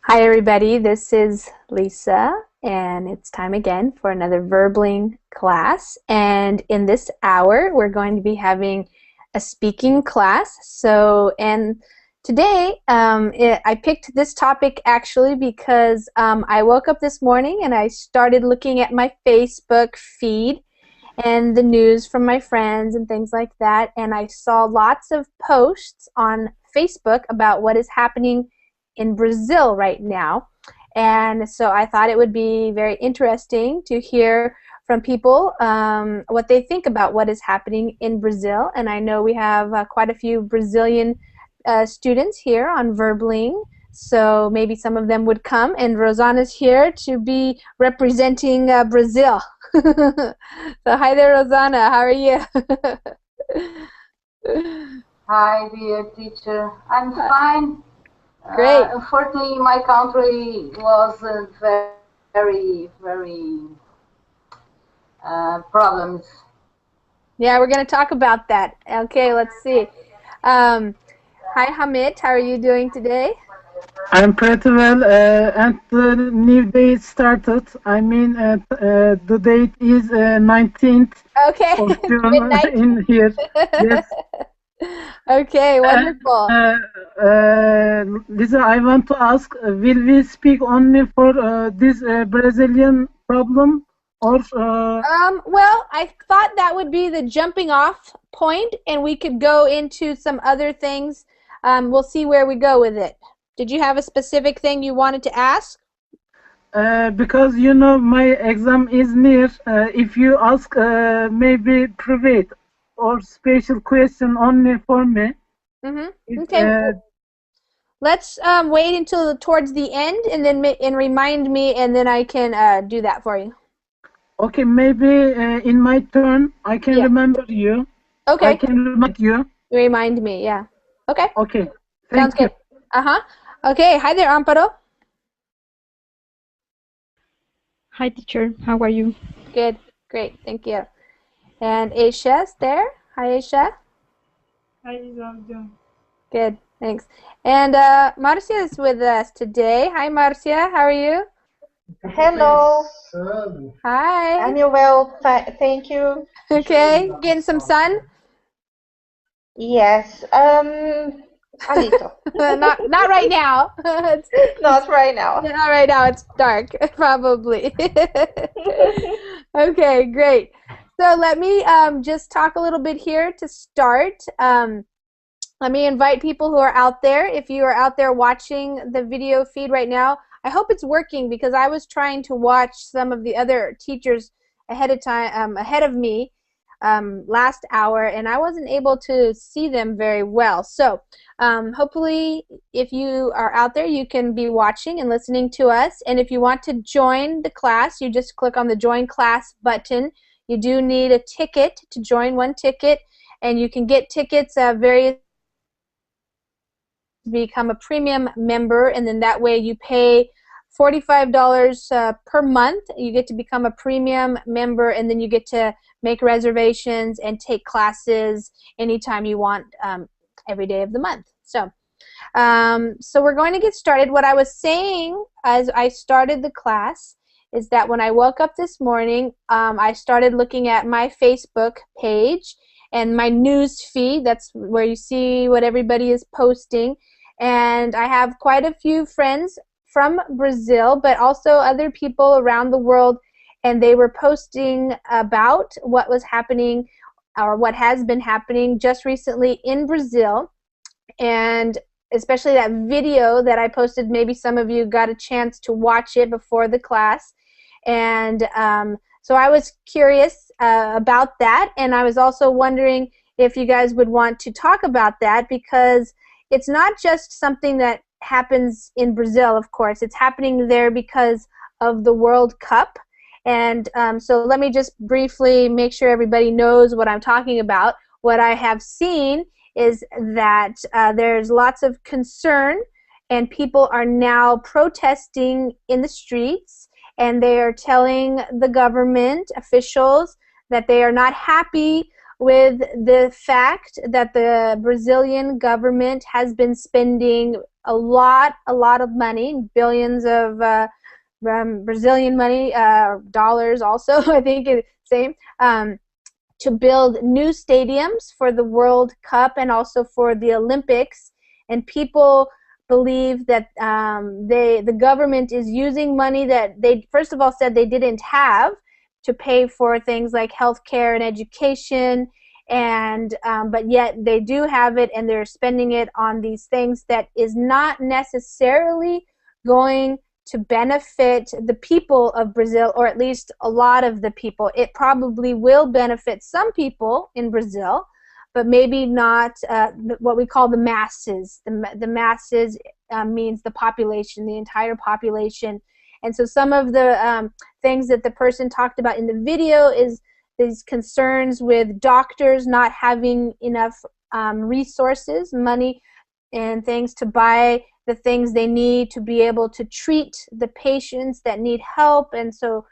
Hi everybody, this is Lisa and it's time again for another Verbling class, and in this hour we're going to be having a speaking class. And today I picked this topic actually because I woke up this morning and I started looking at my Facebook feed and the news from my friends and things like that, and I saw lots of posts on Facebook about what is happening in Brazil right now. And so I thought it would be very interesting to hear from people what they think about what is happening in Brazil. And I know we have quite a few Brazilian students here on Verbling, so maybe some of them would come. And Rosanna's here to be representing Brazil. So hi there, Rosanna. How are you? Hi, dear teacher. I'm fine. Great. Unfortunately, my country was very problems. Yeah, we're going to talk about that. Okay, let's see. Hi, Hamid. How are you doing today? I'm pretty well, and the new day started. The date is 19th Okay, of June midnight. in here. Yes. Okay, wonderful. Lisa, I want to ask, will we speak only for this Brazilian problem, or? Well, I thought that would be the jumping off point, and we could go into some other things. We'll see where we go with it. Did you have a specific thing you wanted to ask? Because you know my exam is near. If you ask maybe private or special question only for me. Okay. Let's wait until towards the end and then remind me, and then I can do that for you. Okay, maybe in my turn I can remember you. Okay. I can remind you. Remind me, yeah. Okay. Okay. Sounds Thank you. Good. Okay. Hi there, Amparo. Hi, teacher. How are you? Good. Great. Thank you. And Aisha's there. Hi, Aisha. Hi, Lisa. Good. Thanks. And Marcia is with us today. Hi, Marcia. How are you? Hello. Hi. I'm well, thank you. Okay. Getting some sun? Yes. A little. Not right now. Not right now. Not right now. It's dark, probably. Okay, great. So let me just talk a little bit here to start. Let me invite people who are out there. If you are out there watching the video feed right now, I hope it's working, because I was trying to watch some of the other teachers ahead of me last hour, and I wasn't able to see them very well. So hopefully if you are out there, you can be watching and listening to us. And if you want to join the class, you just click on the Join Class button. You do need a ticket to join, one ticket, and you can get tickets various become a premium member, and then that way you pay $45 per month. You get to become a premium member, and then you get to make reservations and take classes anytime you want, every day of the month. So we're going to get started. What I was saying as I started the class is that when I woke up this morning, I started looking at my Facebook page and my news feed. That's where you see what everybody is posting. And I have quite a few friends from Brazil, but also other people around the world, and they were posting about what was happening, or what has been happening just recently in Brazil, and especially that video that I posted. Maybe some of you got a chance to watch it before the class, and so I was curious about that, and I was also wondering if you guys would want to talk about that, because it's not just something that happens in Brazil, of course. It's happening there because of the World Cup. And so let me just briefly make sure everybody knows what I'm talking about. What I have seen is that there's lots of concern, and people are now protesting in the streets, and they are telling the government officials that they are not happy with the fact that the Brazilian government has been spending a lot of money, billions of Brazilian money, dollars also, I think it's same, to build new stadiums for the World Cup and also for the Olympics. And people believe that the government is using money that they first of all said they didn't have to pay for things like healthcare and education, and but yet they do have it, and they're spending it on these things that is not necessarily going to benefit the people of Brazil, or at least a lot of the people. It probably will benefit some people in Brazil, but maybe not what we call the masses. The masses means the population, the entire population. And so some of the things that the person talked about in the video is these concerns with doctors not having enough resources, money, and things to buy the things they need to be able to treat the patients that need help, and so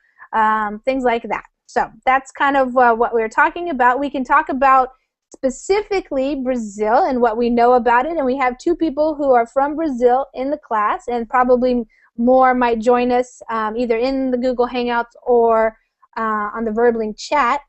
things like that. So that's kind of what we're talking about. We can talk about specifically Brazil and what we know about it, and we have two people who are from Brazil in the class, and probably more might join us either in the Google Hangouts or on the Verbling chat.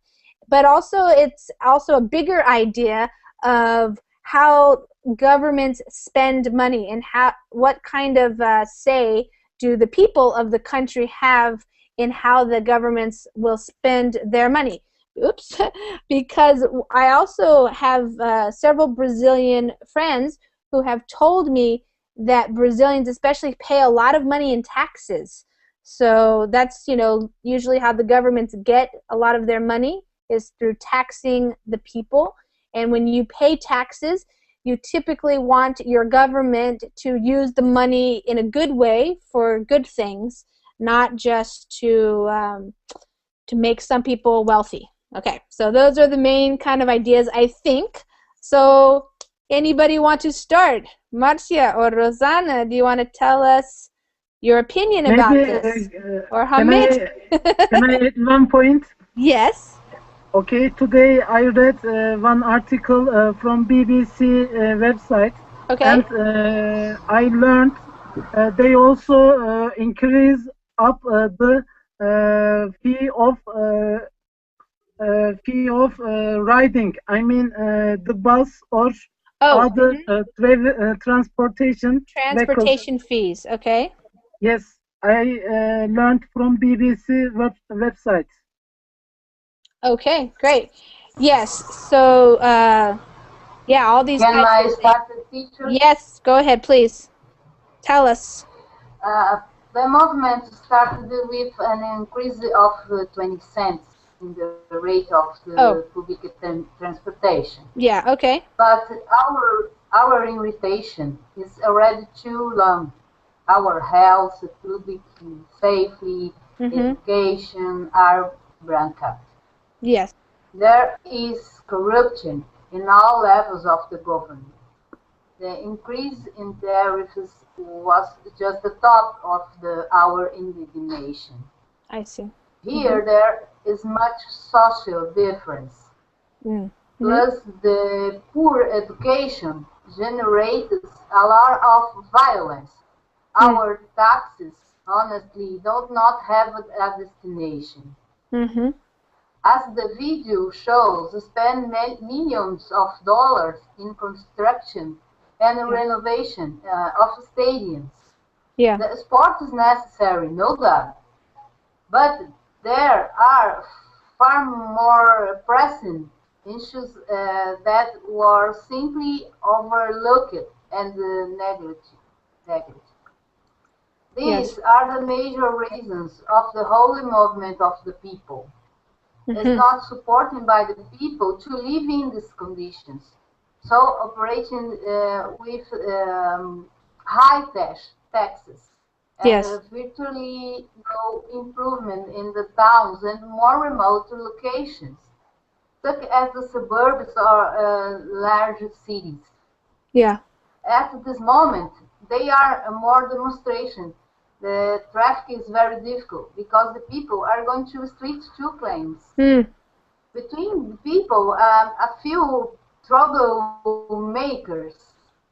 But also, it's also a bigger idea of how governments spend money and what kind of say do the people of the country have in how the governments will spend their money. Oops, because I also have several Brazilian friends who have told me that Brazilians especially pay a lot of money in taxes. So that's, usually how the governments get a lot of their money is through taxing the people. And when you pay taxes, you typically want your government to use the money in a good way for good things, not just to make some people wealthy. Okay, so those are the main kind of ideas, I think. So anybody want to start? Marcia or Rosanna, do you want to tell us your opinion about this? Or Hamid? Can I add one point? Yes. Okay, today I read one article from BBC website, Okay. and I learned they also increase up the fee of riding. I mean the bus or other transportation Transportation vehicles. fees. Okay. Yes, I learned from BBC website. Okay, great. Yes, so yeah, all these Can types I of start the teacher? Yes, go ahead, please. Tell us. The movement started with an increase of 20 cents in the rate of the public transportation. Yeah, okay. But our irritation is already too long. Our health, public safety, education are bankrupt. Yes. There is corruption in all levels of the government. The increase in tariffs was just the top of our indignation. I see. Here there is much social difference. Plus the poor education generates a lot of violence. Our taxes honestly do not have a destination. As the video shows, spend millions of dollars in construction and renovation of stadiums. Yeah. The sport is necessary, no doubt, but there are far more pressing issues that were simply overlooked and neglected. These are the major reasons of the holy movement of the people. Is not supported by the people to live in these conditions. So operating with high taxes and virtually no improvement in the towns and more remote locations, such as the suburbs or large cities. Yeah. At this moment, they are more demonstration. The traffic is very difficult because the people are going to streets to claims. between people, a few troublemakers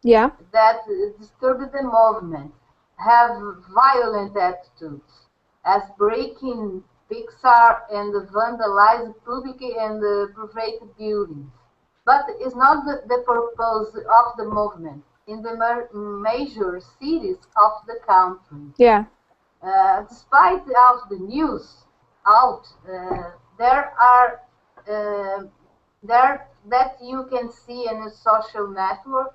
Yeah. that disturb the movement have violent attitudes, as breaking Pixar and vandalize public and private buildings. But it's not the purpose of the movement in the major cities of the country. Yeah. Despite of the news out, there are uh, there that you can see in a social network,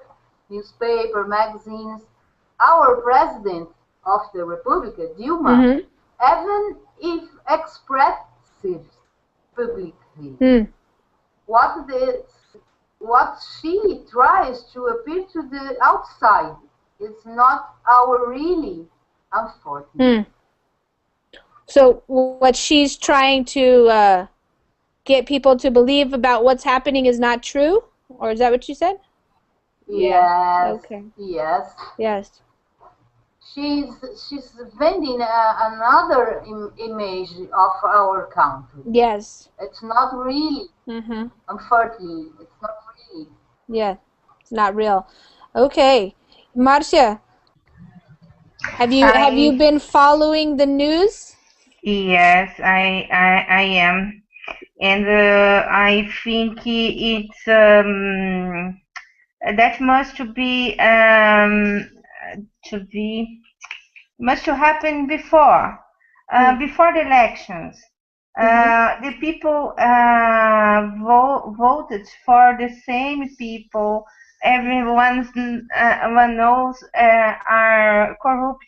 newspaper, magazines. Our president of the Republic, Dilma, Mm-hmm. even if expresses publicly Mm. what the what she tries to appear to the outside is not our really, unfortunately. Mm. So what she's trying to get people to believe about what's happening is not true? Or is that what you said? Yeah. Yes, Okay. yes. Yes. She's she's vending another image of our country. Yes. It's not really, Mm-hmm. unfortunately, it's not really. Yeah. It's not real. Okay. Marcia, have you I been following the news? yes, I am, and I think it's that must be must to happen Mm. before the elections. Mm-hmm. The people voted for the same people. One knows are corrupt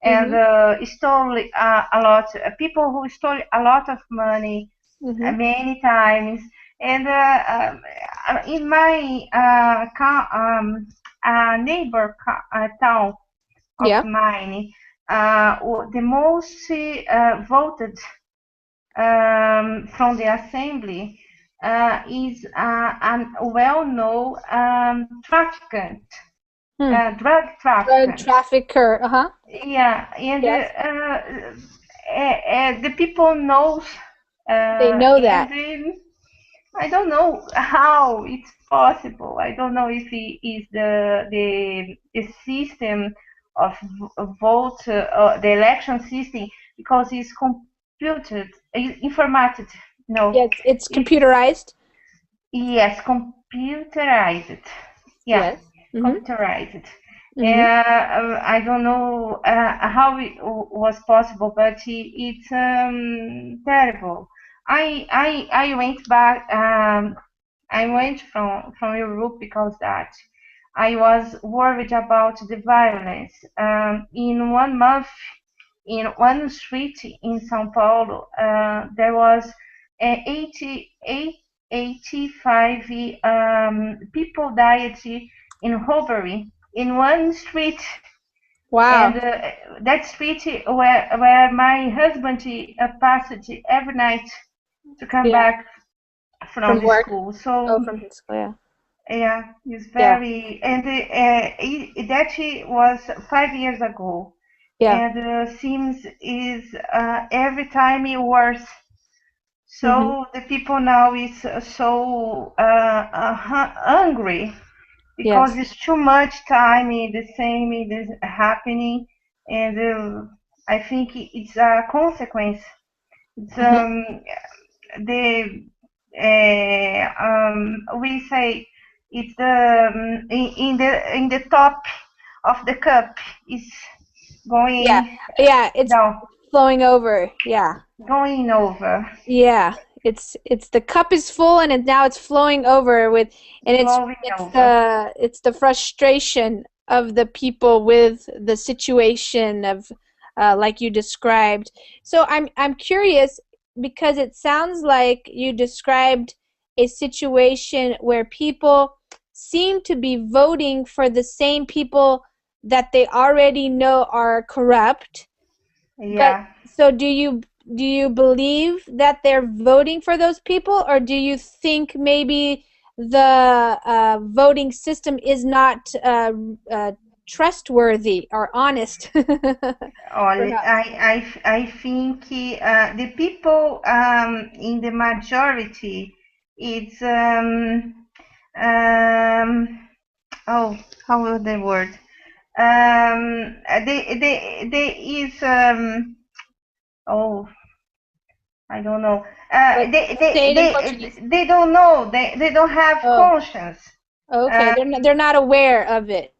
and Mm-hmm. stole a lot. People who stole a lot of money Mm-hmm. many times. And in my neighbor town of Yeah. mine, the most voted from the assembly is a well-known trafficant, Hmm. drug Drug trafficant. trafficker. Uh-huh. Yeah, and Yes. the people knows, They know and that. I don't know how it's possible. I don't know if it is the system of vote, the election system, because it's computed, informated. No, Yeah, it's it's computerized. yes, computerized. Yeah, Yes. Mm-hmm. computerized. Mm-hmm. I don't know how it was possible, but it's terrible. I went back. I went from Europe because that I was worried about the violence. In 1 month, in one street in São Paulo, there was 85 people died in robbery in one street, and Wow. that street where my husband passed every night to come Yeah. back from From the work. school. Oh, So from his school. Yeah. yeah, it's Yeah. very, and that was 5 years ago, Yeah. and seems is every time worse. Mm-hmm. So the people now is so hungry because Yes. it's too much time in the same is happening, and I think it's a consequence. It's Mm-hmm. the we say it's the in the top of the cup is Yeah. going Yeah. It's down, flowing over. Yeah. going over, Yeah. It's the cup is full and now it's flowing over with, and it's flowing it's over. the frustration of the people with the situation of like you described. So I'm curious because it sounds like you described a situation where people seem to be voting for the same people that they already know are corrupt. But Yeah, so do you believe that they're voting for those people, or do you think maybe the voting system is not trustworthy or honest. Olha, Perhaps. I think the people in the majority, it's oh, how was the word? They is oh, I don't know. But say it in Portuguese. They don't know. They don't have Oh, conscience. okay. They're not aware of it.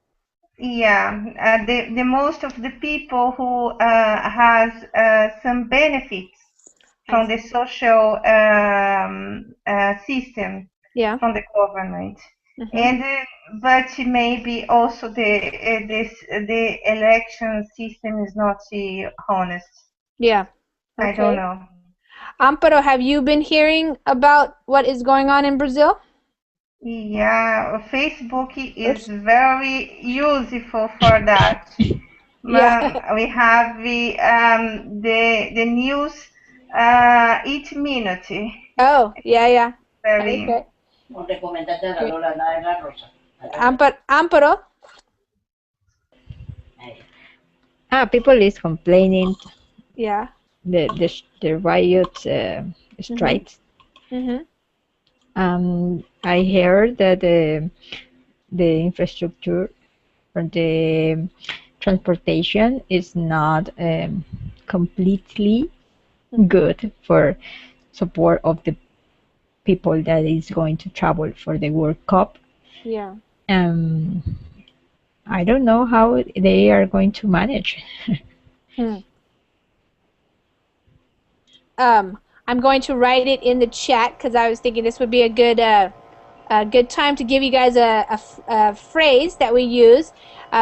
Yeah, the most of the people who has some benefits from the social system Yeah. from the government, Mm-hmm. and but maybe also the election system is not honest. Yeah. I don't Okay. know. Amparo, have you been hearing about what is going on in Brazil? Yeah, Facebook is Oops. very useful for that. Yeah. We have the news each minute. Oh, yeah, yeah. Very. Okay. Amparo? People is complaining Yeah. the riot Mm-hmm. strikes. Mm-hmm. I heard that the infrastructure for the transportation is not completely good for support of the people that is going to travel for the World Cup. Yeah. Um, I don't know how they are going to manage. Hmm. I'm going to write it in the chat because I was thinking this would be a good time to give you guys a phrase that we use.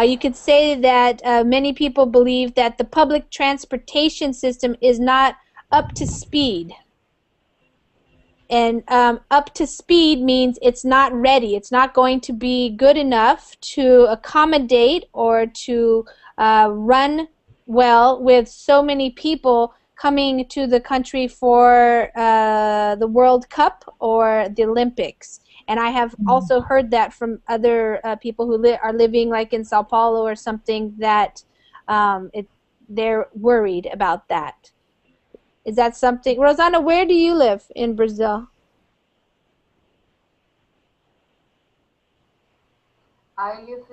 You could say that many people believe that the public transportation system is not up to speed. And up to speed means it's not ready. It's not going to be good enough to accommodate or to run well with so many people coming to the country for the World Cup or the Olympics. And I have also heard that from other people who are living like in Sao Paulo or something, that they're worried about that. Is that something? Rosana, where do you live in Brazil? I live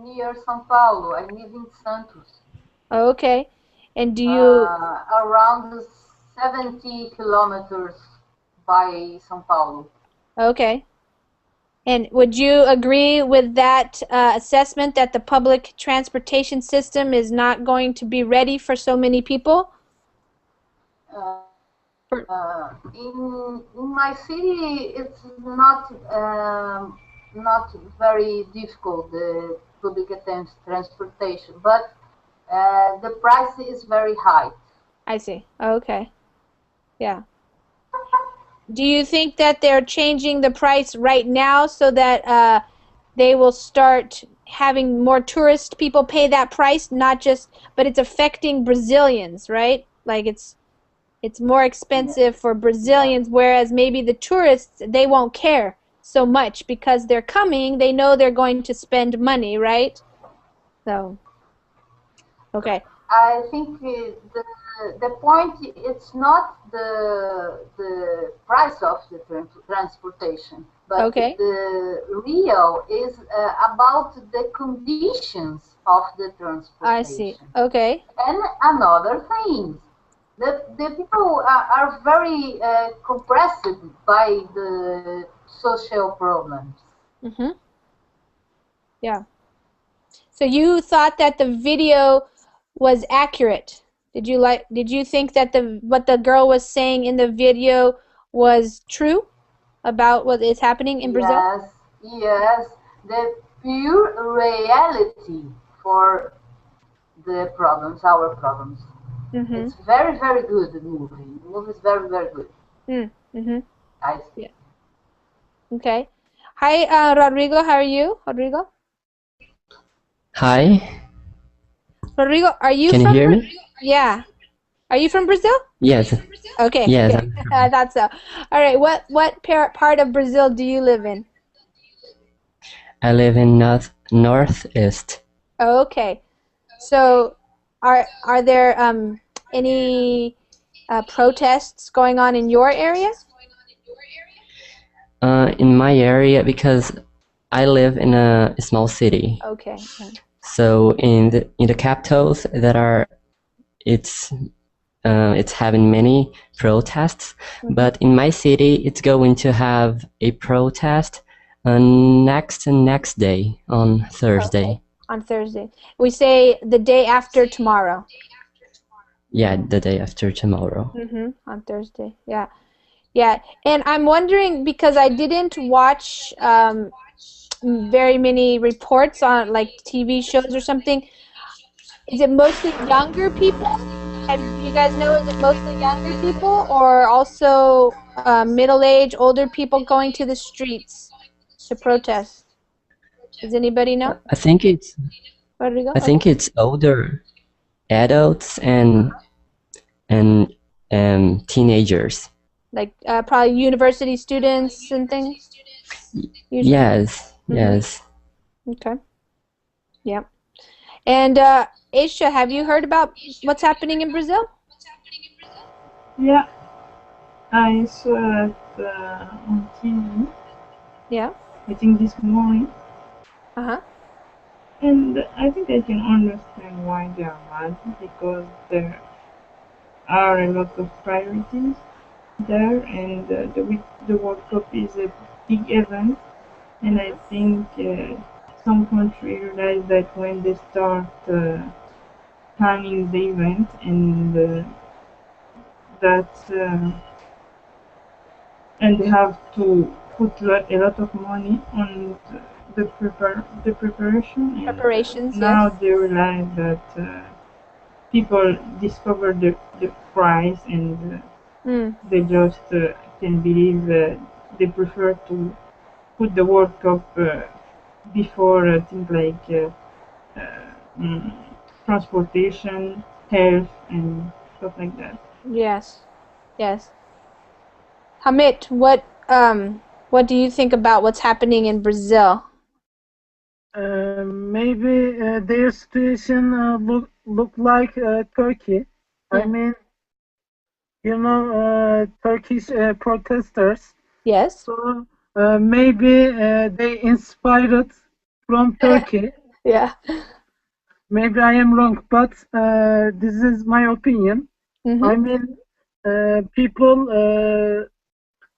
near São Paulo. I live in Santos, Okay. And do you, around 70 kilometers by São Paulo. okay. And would you agree with that assessment that the public transportation system is not going to be ready for so many people? In my city, it's not very difficult, the public transportation, but the price is very high. I see. Okay. Yeah. Do you think that they're changing the price right now so that they will start having more tourist people pay that price, not just, but it's affecting Brazilians, right? Like it's more expensive for Brazilians, whereas maybe the tourists, they won't care so much because they're coming, they know they're going to spend money, right? So, okay. I think the point it's not the price of the transportation, but Okay. the real is about the conditions of the I see. transportation. Okay. And another thing, the people are very compressed by the social problems. Mm-hmm. Yeah. So you thought that the video was accurate. Did you think that what the girl was saying in the video was true about what is happening in Brazil? Yes, yes, the pure reality for the problems, our problems. Mm-hmm. It's very, very good, the movie. The movie is very, very good. Mm-hmm. I see. Yeah. Okay. Hi, Rodrigo. How are you, Rodrigo? Hi, Rodrigo, are you can you from hear me? Yeah. Are you from Brazil? Yes, Okay. yes, Good. I thought so. All right. What part of Brazil do you live in? I live in northeast. Okay. So are there any protests going on in your area? In my area, because I live in a small city, Okay. so in the capitals that are it's it's having many protests, but in my city it's going to have a protest next day on Thursday. Okay. On Thursday. We say the day after tomorrow. Yeah, the day after tomorrow. On Thursday. Yeah. Yeah. And I'm wondering because I didn't watch very many reports on like TV shows or something. Is it mostly younger people? Have you guys know, is it mostly younger people or also middle-aged, older people going to the streets to protest? Does anybody know? I think it's Rodrigo? I think it's older adults and teenagers. Like probably university students and things? Usually? Yes, yes. Okay. Yeah. And Aisha, have you heard about what's happening in Brazil? Yeah, I saw it on TV. Yeah. I think this morning, Uh-huh. and I think I can understand why they are mad because there are a lot of priorities there, and the World Cup is a big event, and I think some countries realize that when they start planning the event and that and they have to put a lot of money on the preparation, and Preparations, now yes. they realize that people discover the price, and they just can believe they prefer to put the World Cup before things like transportation, health, and stuff like that. Yes. Yes. Hamid, what do you think about what's happening in Brazil? Maybe their situation look like Turkey. I mean, Turkish protesters. Yes. So maybe they inspired from Turkey. Yeah. Maybe I am wrong, but this is my opinion. I mean, people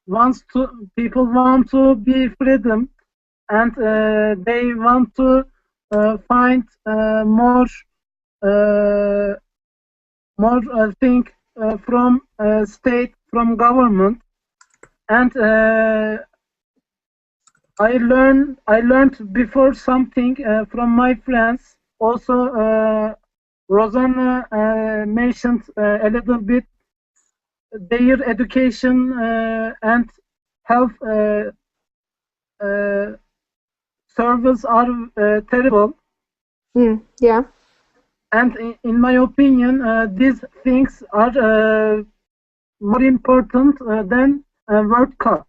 want to be freedom, and they want to find more thing from state, from government, and I learned before something from my friends. Also, Rosanna mentioned a little bit their education and health service are terrible. Yeah. And in my opinion, these things are more important than World Cup.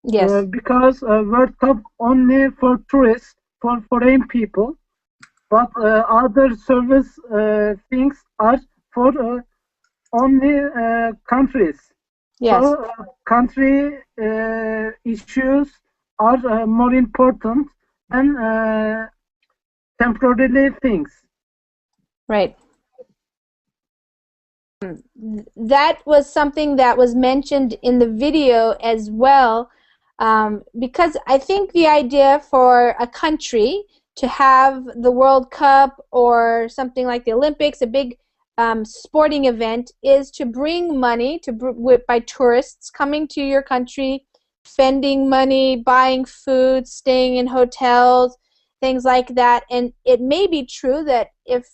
Yes. Because World Cup only for tourists, for foreign people, but other service things are for only countries. Yes. So country issues are more important than temporary things. Right. That was something that was mentioned in the video as well, because I think the idea for a country to have the World Cup or something like the Olympics, a big sporting event, is to bring money by tourists coming to your country, spending money, buying food, staying in hotels, things like that. And it may be true that if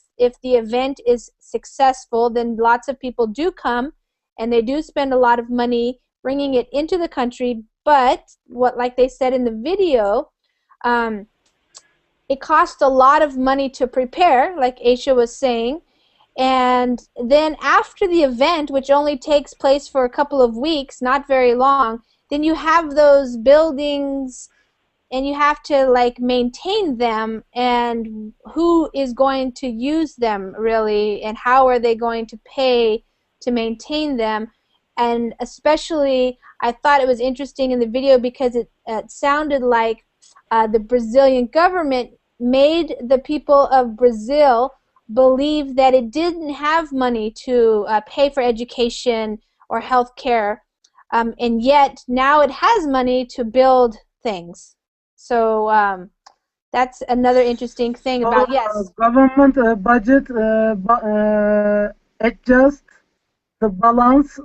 the event is successful, then lots of people do come and they do spend a lot of money bringing it into the country. But like they said in the video, it costs a lot of money to prepare, like Aisha was saying. And then after the event, which only takes place for a couple of weeks, not very long, then you have those buildings and you have to like maintain them, and who is going to use them really, and how are they going to pay to maintain them. And especially I thought it was interesting in the video because it sounded like the Brazilian government made the people of Brazil believe that it didn't have money to pay for education or health care, and yet now it has money to build things. So that's another interesting thing So about, yes. government budget adjust the balance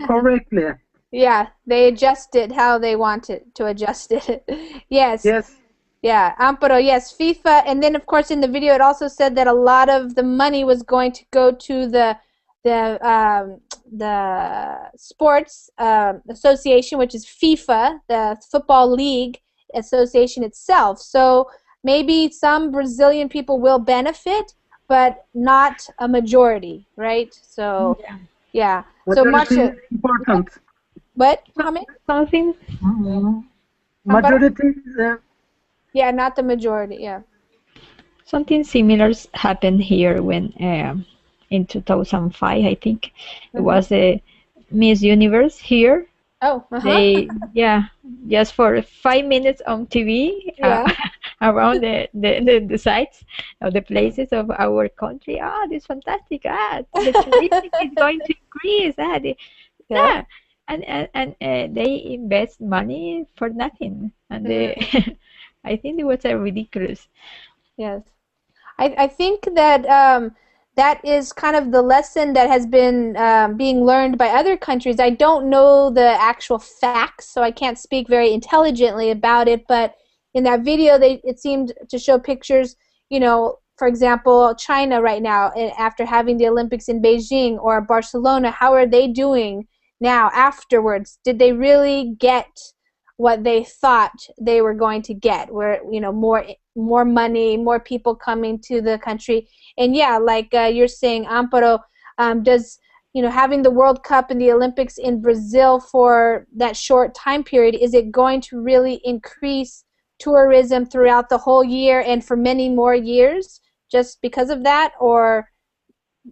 correctly. Yeah, they adjust it how they want it to adjust it. Yes. Yes. Yeah, Amparo, yes, FIFA, and then of course in the video it also said that a lot of the money was going to go to the sports association, which is FIFA, the Football League Association itself. So maybe some Brazilian people will benefit, but not a majority, right? So yeah. So Majority Marcia, is important. what comment? Something Majority Yeah, not the majority. Yeah. something similar happened here when in 2005, I think it was the Miss Universe here. Oh, They just for 5 minutes on TV Yeah. around the sites of the places of our country. Ah, this fantastic! Ah, the touristic is going to increase. Yeah, and they invest money for nothing, and I think it was a ridiculous. Yes. I think that that is kind of the lesson that has been being learned by other countries. I don't know the actual facts, so I can't speak very intelligently about it, but in that video, it seemed to show pictures, you know, for example, China right now, after having the Olympics in Beijing, or Barcelona, how are they doing now afterwards? Did they really get what they thought they were going to get, where, you know, more money, more people coming to the country? And yeah, like you're saying, Amparo, does, you know, having the World Cup and the Olympics in Brazil for that short time period, is it going to really increase tourism throughout the whole year and for many more years just because of that, or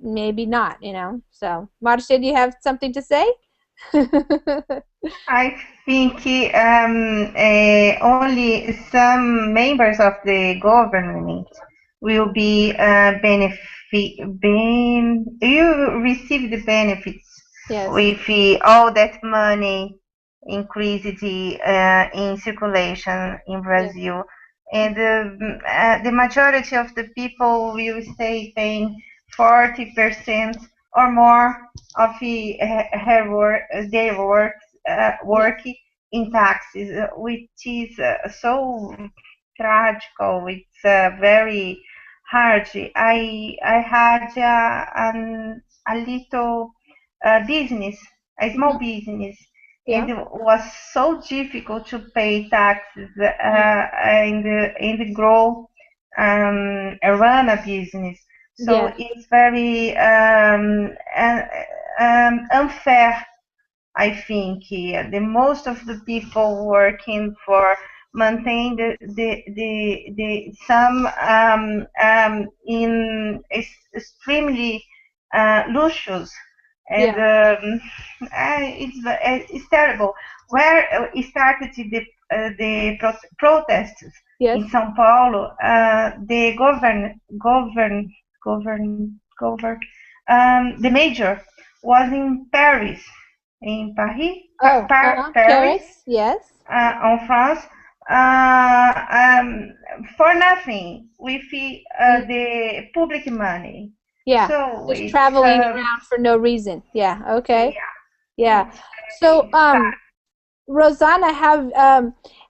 maybe not, you know? So Marcia, do you have something to say? I think only some members of the government will be you receive the benefits Yes. with all that money increased in circulation in Brazil, and the majority of the people will stay paying 40% or more of their work in taxes, which is so tragical. It's very hard. I had a little business, a small business, and it was so difficult to pay taxes and grow run a business. So it's very unfair. I think the most of the people working for maintain the some in extremely luxuous, and it's terrible. Where it started the protests in São Paulo, the the major was in Paris, in Paris, yes, on France, for nothing with the public money. Yeah, so just traveling around for no reason. Yeah, okay. Yeah. So, Rosanna,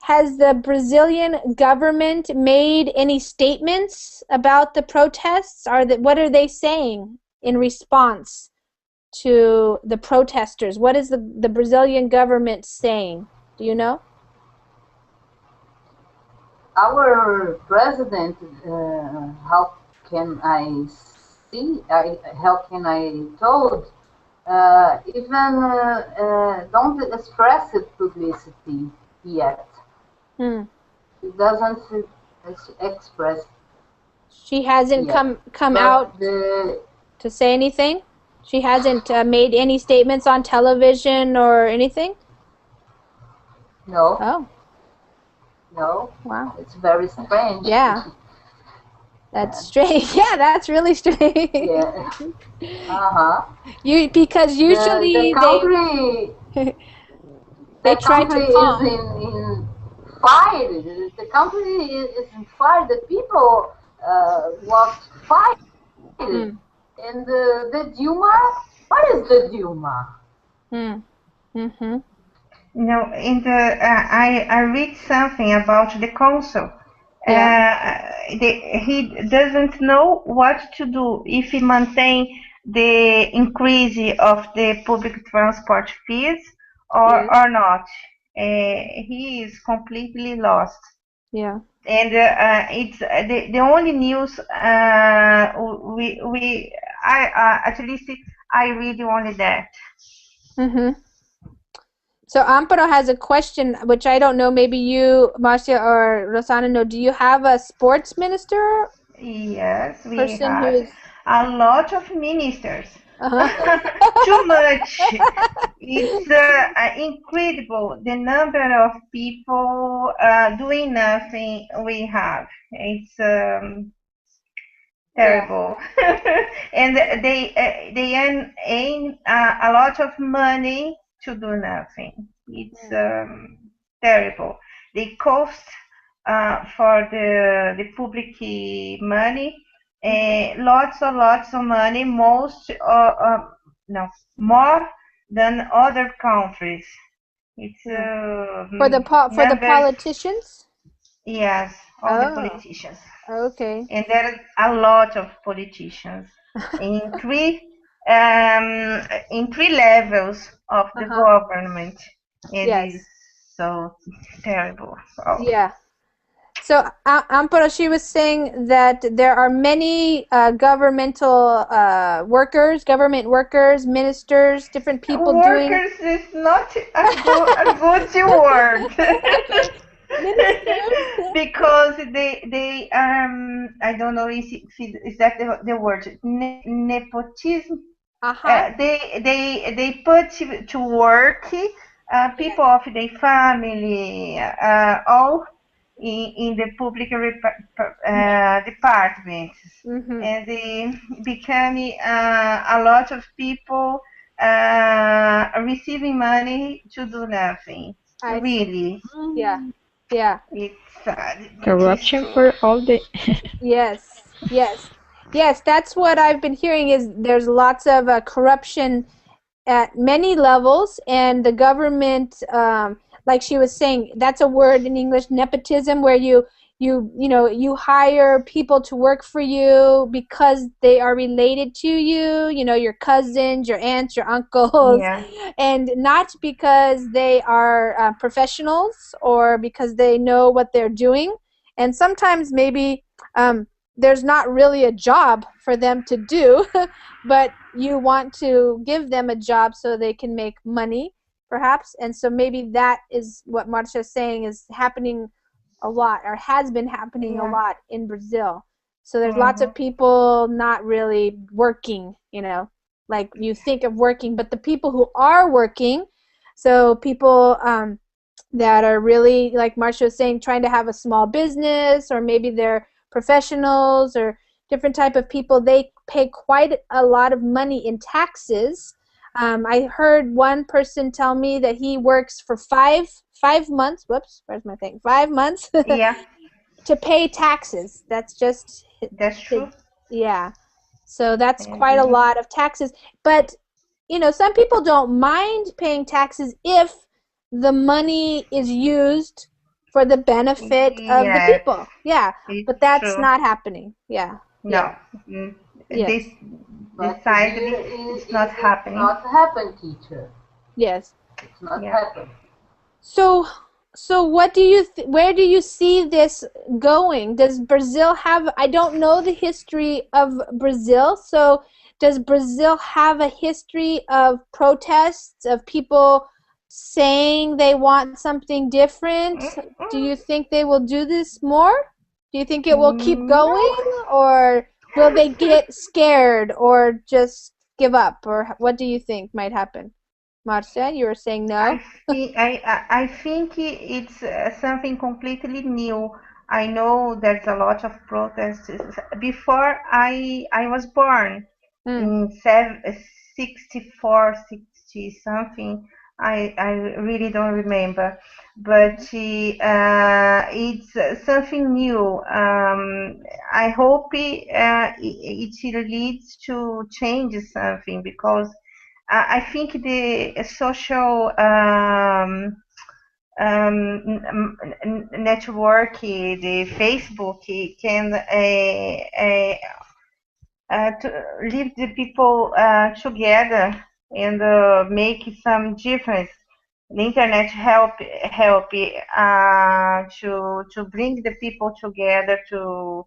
has the Brazilian government made any statements about the protests? What are they saying in response to the protesters? What is the Brazilian government saying? Do you know? Our president, how can I how can I told, even don't express it publicity yet. it doesn't express She hasn't yet. come But out the to say anything? She hasn't made any statements on television or anything? no, Oh, no, wow. it's very strange. Yeah, that's Yeah. strange. Yeah, that's really strange. Yeah. Uh-huh. Because The usually country they the try to country is calm. in fire. The country is in fire. The people was fired. Mm, And the Duma, what is the Duma? mm, mm-hmm. No, in the I read something about the council. Yeah. He doesn't know what to do if he maintain the increase of the public transport fees Yes. or not. He is completely lost. Yeah. And it's the only news we I at least I read only that. Mm-hmm. So Amparo has a question, which I don't know. Maybe you, Marcia or Rosana, know. Do you have a sports minister Yes, we person who had is? a lot of ministers. Uh-huh. Too much. It's incredible the number of people doing nothing we have. It's Yeah. terrible. And they earn a lot of money to do nothing. It's terrible. They cost for the public money, lots of money, most no more than other countries. It's Yeah. For the numbers. politicians? Yes, all the Oh, politicians. okay. And there are a lot of politicians in three levels of the Uh-huh. government. It is Yes. so terrible. Oh. Yeah. So Amparo, she was saying that there are many governmental government workers, ministers, different people doing. Workers is not a good word. Ministers. Because they I don't know is that the word nepotism. Uh-huh. They put to work Yes. people of their family, all in the public departments, Mm-hmm. and they become a lot of people receiving money to do nothing. I see. Really, Yeah. Yeah. it's sad. It is Corruption true. for all the Yes. Yes. Yes, that's what I've been hearing is there's lots of corruption at many levels, and the government, like she was saying, that's a word in English, nepotism, where you hire people to work for you because they are related to you, your cousins, your aunts, your uncles, Yeah, and not because they are professionals or because they know what they're doing. And sometimes maybe there's not really a job for them to do, but you want to give them a job so they can make money, perhaps. And so maybe that is what Marcia is saying is happening a lot, or has been happening a yeah. lot in Brazil. So there's lots Hmm. of people not really working, like you think of working, but the people who are working, so people that are really, like Marcia was saying, trying to have a small business, or maybe they're professionals or different type of people, they pay quite a lot of money in taxes. I heard one person tell me that he works for five months. Whoops, where's my thing? 5 months Yeah, to pay taxes. That's just that's his, true. yeah. So that's And, quite a lot of taxes. But some people don't mind paying taxes if the money is used for the benefit of the yes, people. Yeah, it's but that's true. not happening. Yeah, yeah, No, this yes, But decidedly here it's not it's happening. not happen, teacher. yes. It's not Yeah. happen. So, what do you where do you see this going? Does Brazil have, I don't know the history of Brazil, so does Brazil have a history of protests, of people saying they want something different. Do you think they will do this more? Do you think it will keep going, or will they get scared or just give up, or what do you think might happen? Marcia, you were saying no? I think it's something completely new. I know there's a lot of protests. Before I was born Mm. in 64, 60 something. I really don't remember, but it's something new. I hope it leads to change something because I think the social network, the Facebook, can to leave the people together and make some difference. The internet help to bring the people together to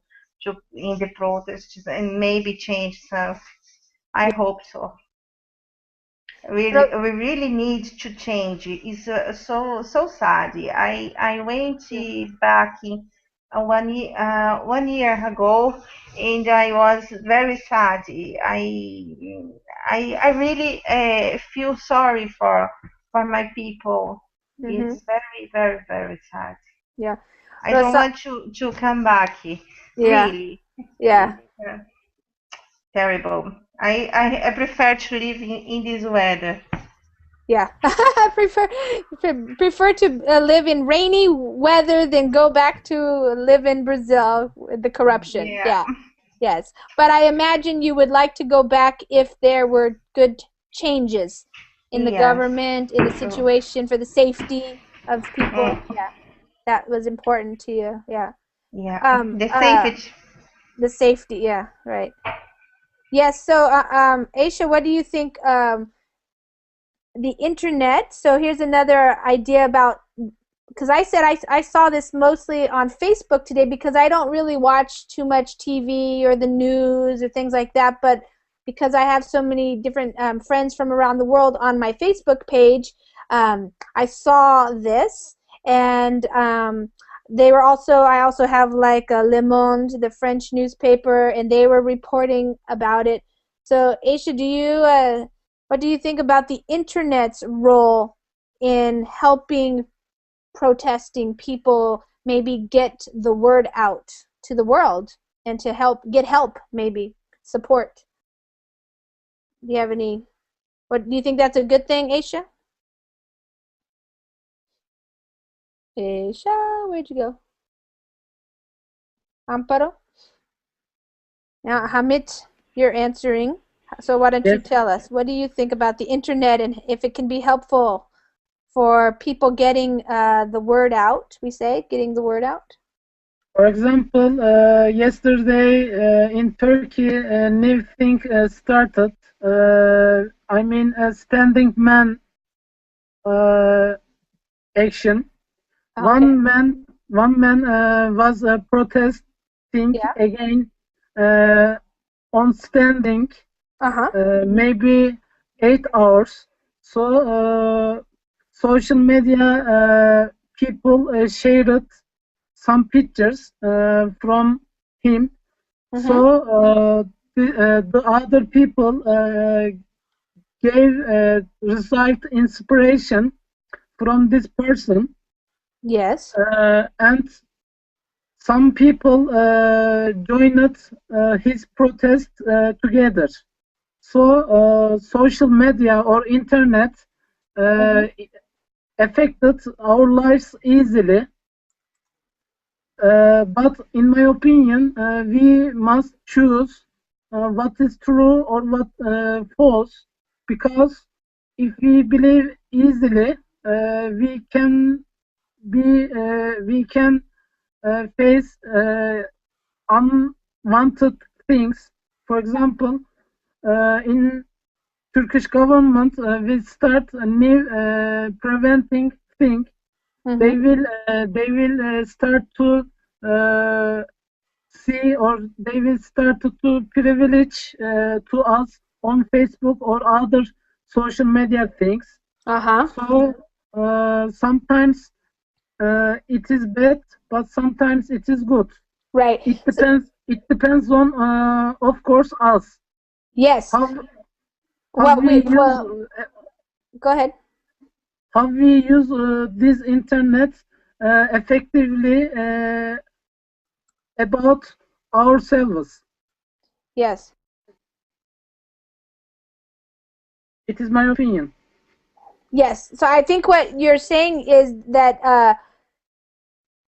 in the protests and maybe change some. I hope so. We really need to change. It's so sad. I went back in, 1 year ago, and I was very sad. I really feel sorry for my people. Mm-hmm. It's very very very sad. Yeah. I don't want to come back. Yeah. Really. Yeah. Terrible. I prefer to live in this weather. Yeah. I prefer to live in rainy weather than go back to live in Brazil with the corruption. Yeah. Yeah. Yes. But I imagine you would like to go back if there were good changes in the Yes. government, in the situation for the safety of people. Yeah. That was important to you. Yeah. Yeah. The safety. The safety. Yeah. Right. Yes. So, Aisha, what do you think? The internet. So here's another idea about, because I said I saw this mostly on Facebook today because I don't really watch too much TV or the news or things like that, but because I have so many different friends from around the world on my Facebook page, I saw this, and I also have like Le Monde, the French newspaper, and they were reporting about it. So Aisha, what do you think about the internet's role in helping protesting people maybe get the word out to the world and to get help, maybe support? Do you have any, what do you think that's a good thing, Aisha? Aisha, where'd you go? Amparo? Now, Hamid, you're answering. So why don't you Yes. tell us, what do you think about the internet and if it can be helpful for people getting the word out, getting the word out? For example, yesterday in Turkey, a new thing started. I mean, a standing man action. Okay. One man was protesting Yeah. again on standing, Uh-huh. maybe 8 hours. So social media people shared some pictures from him. Mm-hmm. So the other people gave result inspiration from this person, Yes. and some people joined his protest together. So social media or internet affected our lives easily. But in my opinion, we must choose what is true or what false, because if we believe easily, we can face unwanted things. For example, in Turkish government, will start a new preventing thing. They will start to see, or they will start to privilege to us on Facebook or other social media things. Uh-huh. So sometimes it is bad, but sometimes it is good. Right. It depends. It depends on, of course, us. Yes. How What we we use go ahead. how we use this internet effectively about ourselves. Yes. It is my opinion. Yes. So I think what you're saying is that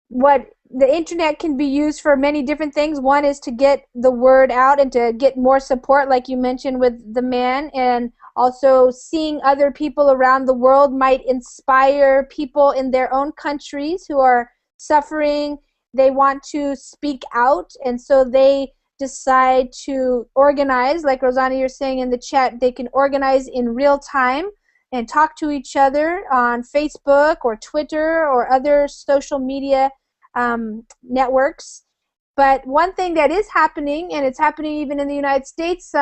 what the internet can be used for many different things. One is to get the word out and to get more support, like you mentioned with the man, and also seeing other people around the world might inspire people in their own countries who are suffering. They want to speak out, and so they decide to organize, like Rosanna, you're saying in the chat, they can organize in real time and talk to each other on Facebook or Twitter or other social media networks. But one thing that is happening, and it's happening even in the United States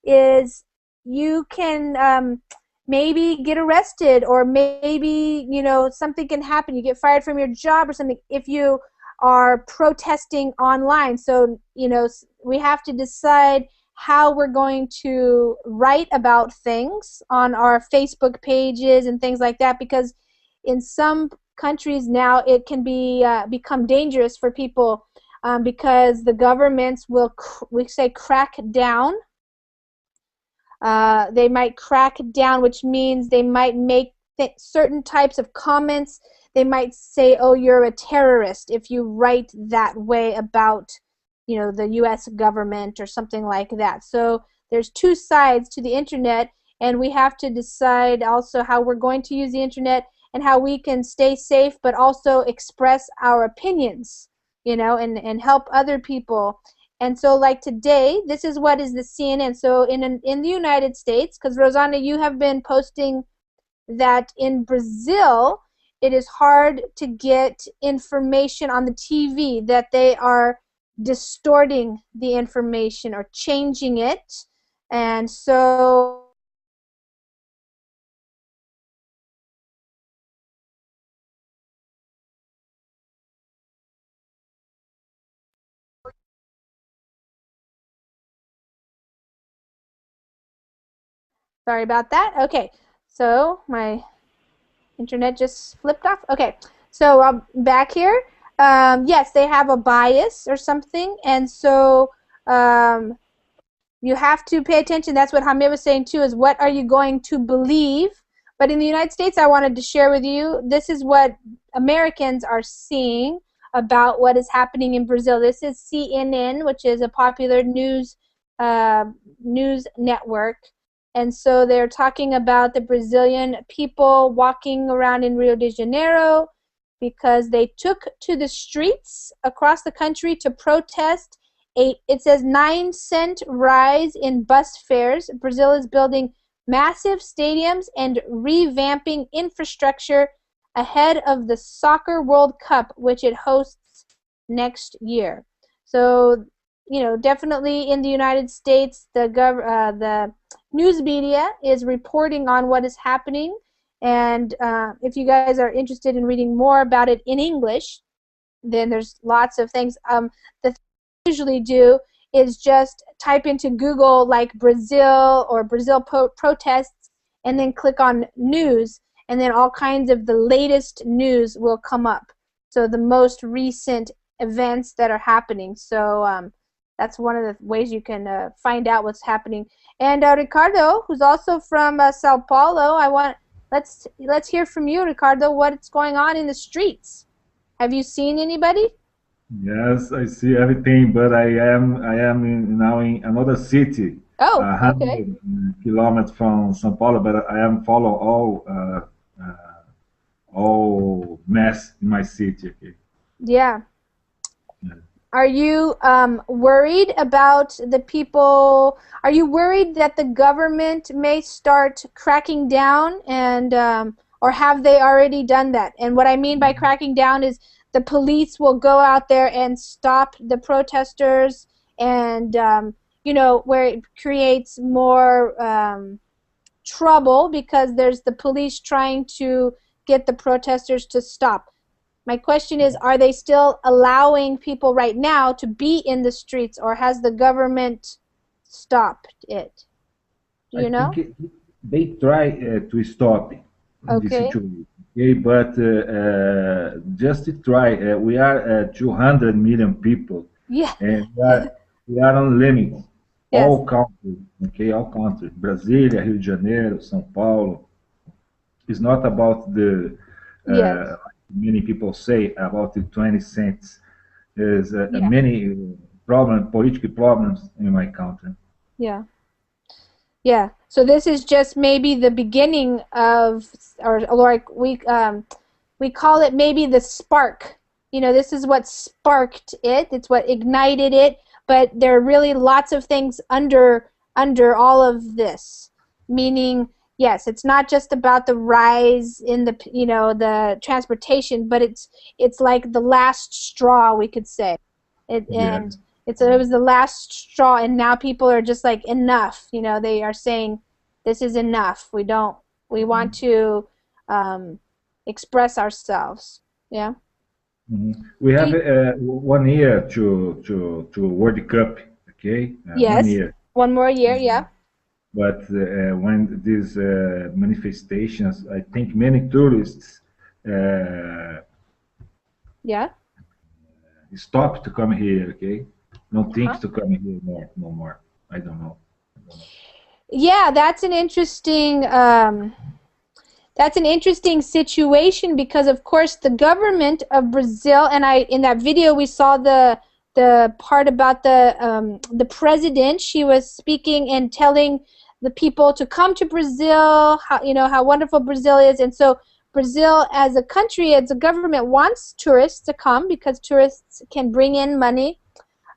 is you can maybe get arrested, or maybe, you know, something can happen. You get fired from your job or something if you are protesting online. So, you know, we have to decide how we're going to write about things on our Facebook pages and things like that, because in some countries now it can be become dangerous for people because the governments will we say crack down. They might crack down, which means they might make certain types of comments. They might say, "Oh, you're a terrorist," if you write that way about, you know, the U.S. government or something like that. So there's two sides to the internet, and we have to decide also how we're going to use the internet and how we can stay safe, but also express our opinions, you know, and help other people. And so, like today, this is what is the CNN. So in the United States, because Rosanna, you have been posting that in Brazil, it is hard to get information on the TV, that they are distorting the information or changing it. And so sorry about that. Okay, so my internet just flipped off. Okay, so I'm back here. Yes, they have a bias or something, and so you have to pay attention. That's what Hamid was saying too, is what are you going to believe? But in the United States, I wanted to share with you, this is what Americans are seeing about what is happening in Brazil. This is CNN, which is a popular news network. And so they're talking about the Brazilian people walking around in Rio de Janeiro because they took to the streets across the country to protest it says 9-cent rise in bus fares. Brazil is building massive stadiums and revamping infrastructure ahead of the Soccer World Cup, which it hosts next year. So, you know, definitely in the United States, the news media is reporting on what is happening. And if you guys are interested in reading more about it in English, then there's lots of things. The usually do is just type into Google like Brazil or Brazil protests and then click on news, and then all kinds of the latest news will come up. So the most recent events that are happening. So that's one of the ways you can find out what's happening. And Ricardo, who's also from Sao Paulo, let's hear from you, Ricardo. What's going on in the streets? Have you seen anybody? Yes, I see everything, but I am now in another city, Oh, okay. 100 kilometers from São Paulo, but I am follow all mess in my city. Okay. Yeah. Yeah. Are you worried about the people? Are you worried that the government may start cracking down, and or have they already done that? And what I mean by cracking down is the police will go out there and stop the protesters, and you know, where it creates more trouble because there's the police trying to get the protesters to stop. My question is, are they still allowing people right now to be in the streets, or has the government stopped it? Do I you know? think they try to stop this Okay. situation, okay? But just to try, we are 200 million people, Yeah. and we are on limit. Yes. All countries, okay, all countries. Brasília, Rio de Janeiro, São Paulo. It's not about the Yes. many people say about the 20 cents. There's Yeah. many political problems in my country. Yeah. Yeah. So this is just maybe the beginning of, or like we call it maybe the spark. You know, this is what sparked it. It's what ignited it. But there are really lots of things under all of this. Meaning, yes, it's not just about the rise in the the transportation, but it's like the last straw, we could say. And it was the last straw, and now people are just like, enough. You know, they are saying, this is enough. We want to express ourselves. Yeah. Mm-hmm. We have 1 year to World Cup, okay? Yes. 1 year. One more year, yeah. But when these manifestations, I think many tourists Yeah. stop to come here, okay? Don't think to come here no more. I don't know. Yeah, that's an interesting situation, because of course the government of Brazil, and in that video we saw the part about the president. She was speaking and telling the people to come to Brazil, how wonderful Brazil is. And so Brazil as a country, as a government, wants tourists to come because tourists can bring in money.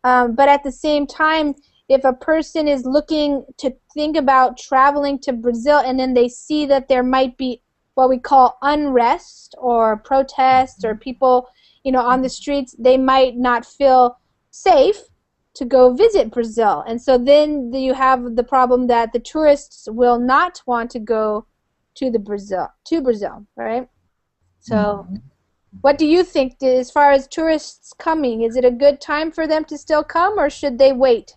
But at the same time, if a person is looking to think about traveling to Brazil and then they see that there might be what we call unrest or protests or people, on the streets, they might not feel safe to go visit Brazil. And so then you have the problem that the tourists will not want to go to Brazil, right? So what do you think as far as tourists coming? Is it a good time for them to still come, or should they wait?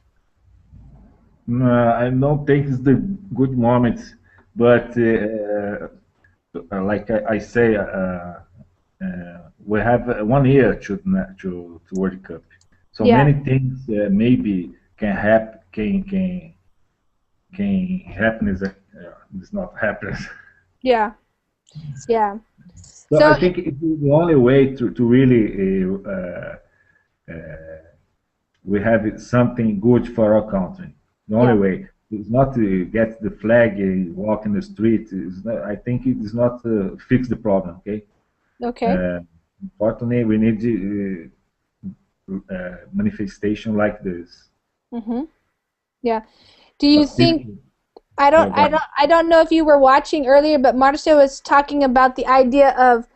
I don't think it's the good moment, but like I say, we have 1 year to World Cup. So many things maybe can happen. Can happen is it's not happening. Yeah. Yeah. So I think it's the only way to really we have something good for our country. The only way is not to get the flag, walk in the street. I think it is not fix the problem. Okay. Okay. Unfortunately, we need manifestation like this. Mm-hmm. Yeah. Do you think? I don't know if you were watching earlier, but Marcia was talking about the idea of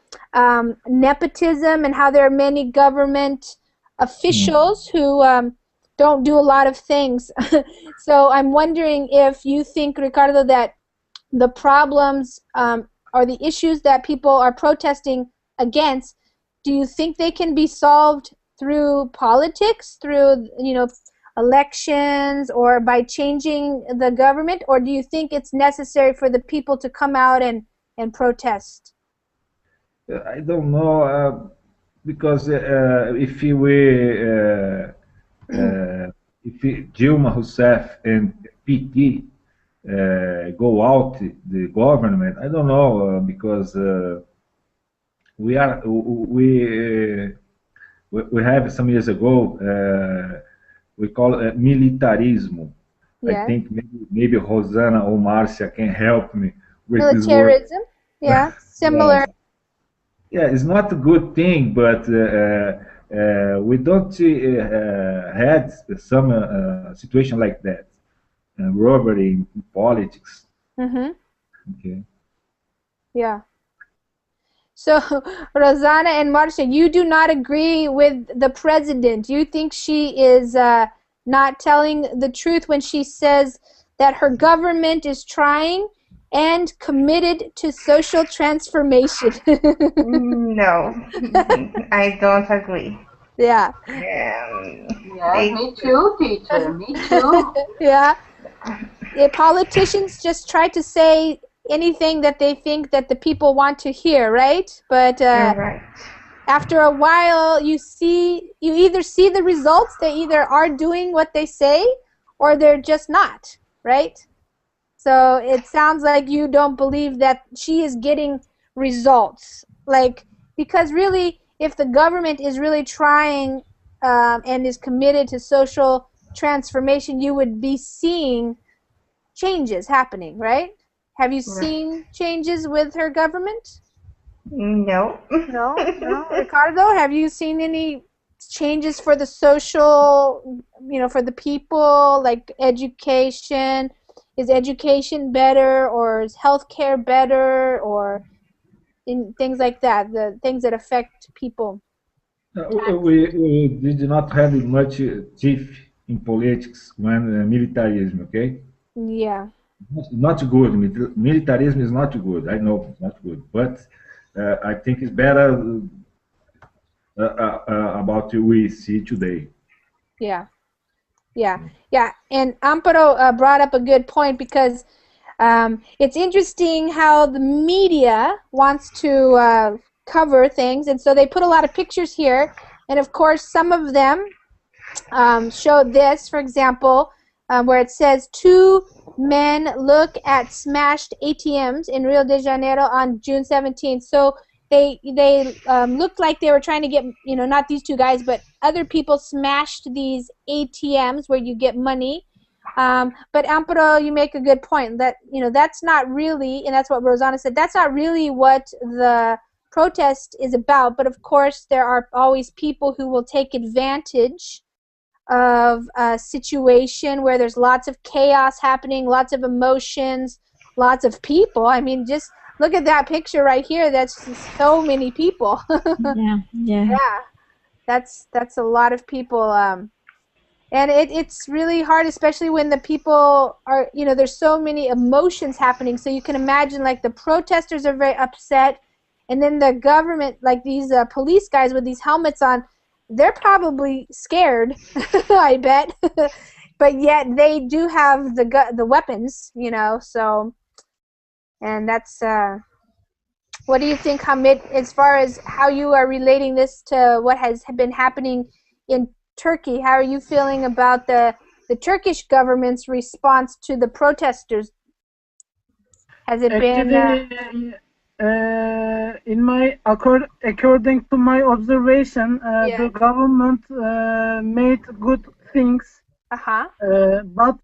nepotism and how there are many government officials who don't do a lot of things. So I'm wondering if you think, Ricardo, that the problems or the issues that people are protesting against, do you think they can be solved through politics, through elections, or by changing the government, or do you think it's necessary for the people to come out and protest? I don't know, because if Dilma Rousseff and PT go out the government, I don't know, because we have some years ago we call it militarismo. Yes. I think maybe Rosana or Marcia can help me with this word. Militarism, yeah, similar. Yes. Yeah, it's not a good thing, but we don't had some situation like that, robbery in politics. Mm-hmm. Okay. Yeah. So, Rosanna and Marcia, you do not agree with the president. You think she is not telling the truth when she says that her government is trying and committed to social transformation. No, I don't agree. Yeah. Yes, me too, teacher. Me too. Yeah. Politicians just try to say anything that they think that the people want to hear, right? But You're right. after a while, you either see the results. They either are doing what they say, or they're just not, right? So it sounds like you don't believe that she is getting results, like, because really, if the government is really trying and is committed to social transformation, you would be seeing changes happening, right? Have you Right. seen changes with her government? No. No, no. Ricardo, have you seen any changes for the social, for the people, like education? Is education better, or is healthcare better, or in things like that, the things that affect people? We did not have much teeth in politics when militarism, okay? Yeah, Not good. Militarism is not good. I know it's not good, but I think it's better about we see today. yeah, yeah, yeah. And Amparo brought up a good point, because it's interesting how the media wants to cover things, and so they put a lot of pictures here, and of course some of them show this, for example, where it says 2 men look at smashed ATMs in Rio de Janeiro on June 17th. So they looked like they were trying to get, not these two guys, but other people smashed these ATMs where you get money. But Amparo, you make a good point that, that's not really, and that's what Rosanna said, that's not really what the protest is about. But of course, there are always people who will take advantage of a situation where there's lots of chaos happening, lots of emotions, lots of people. I mean, just look at that picture right here. That's just so many people. Yeah, yeah. Yeah, that's a lot of people. And it's really hard, especially when the people are, there's so many emotions happening. So you can imagine, like, the protesters are very upset, and then the government, like these police guys with these helmets on, they're probably scared, I bet. But yet they do have the weapons, so, and that's, what do you think, Hamid, as far as how you are relating this to what has been happening in Turkey? How are you feeling about the Turkish government's response to the protesters? Has it been... Actually, according to my observation, Yeah. the government made good things, Uh-huh. but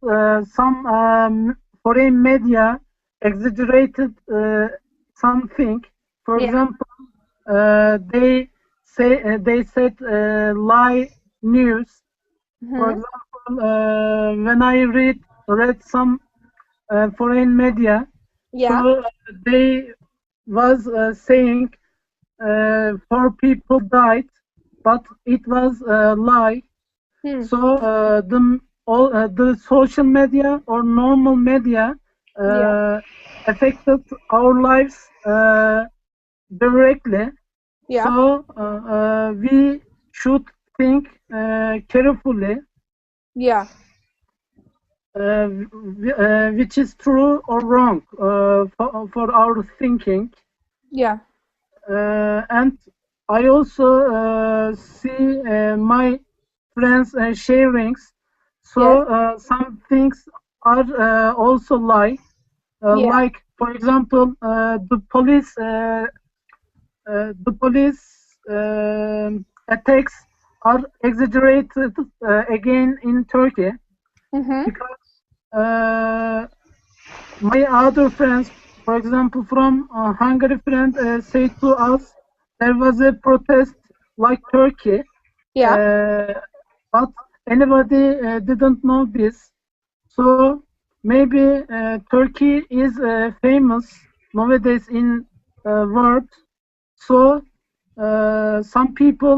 some foreign media exaggerated something. For Yeah. example, they said lie news. For Mhm. example, when I read some foreign media, Yeah. so they was saying 4 people died, but it was a lie. Hmm. So the social media or normal media Yeah. affected our lives directly. Yeah. So we should think carefully Yeah. which is true or wrong for our thinking. Yeah. And I also see my friends' sharings. So Yes. some things are also lie. Yeah. Like, for example, the police attacks are exaggerated again in Turkey, Mhm. because my other friends, for example, from Hungary friend, say to us there was a protest like Turkey, Yeah. but anybody didn't know this. So maybe Turkey is famous nowadays in world. So some people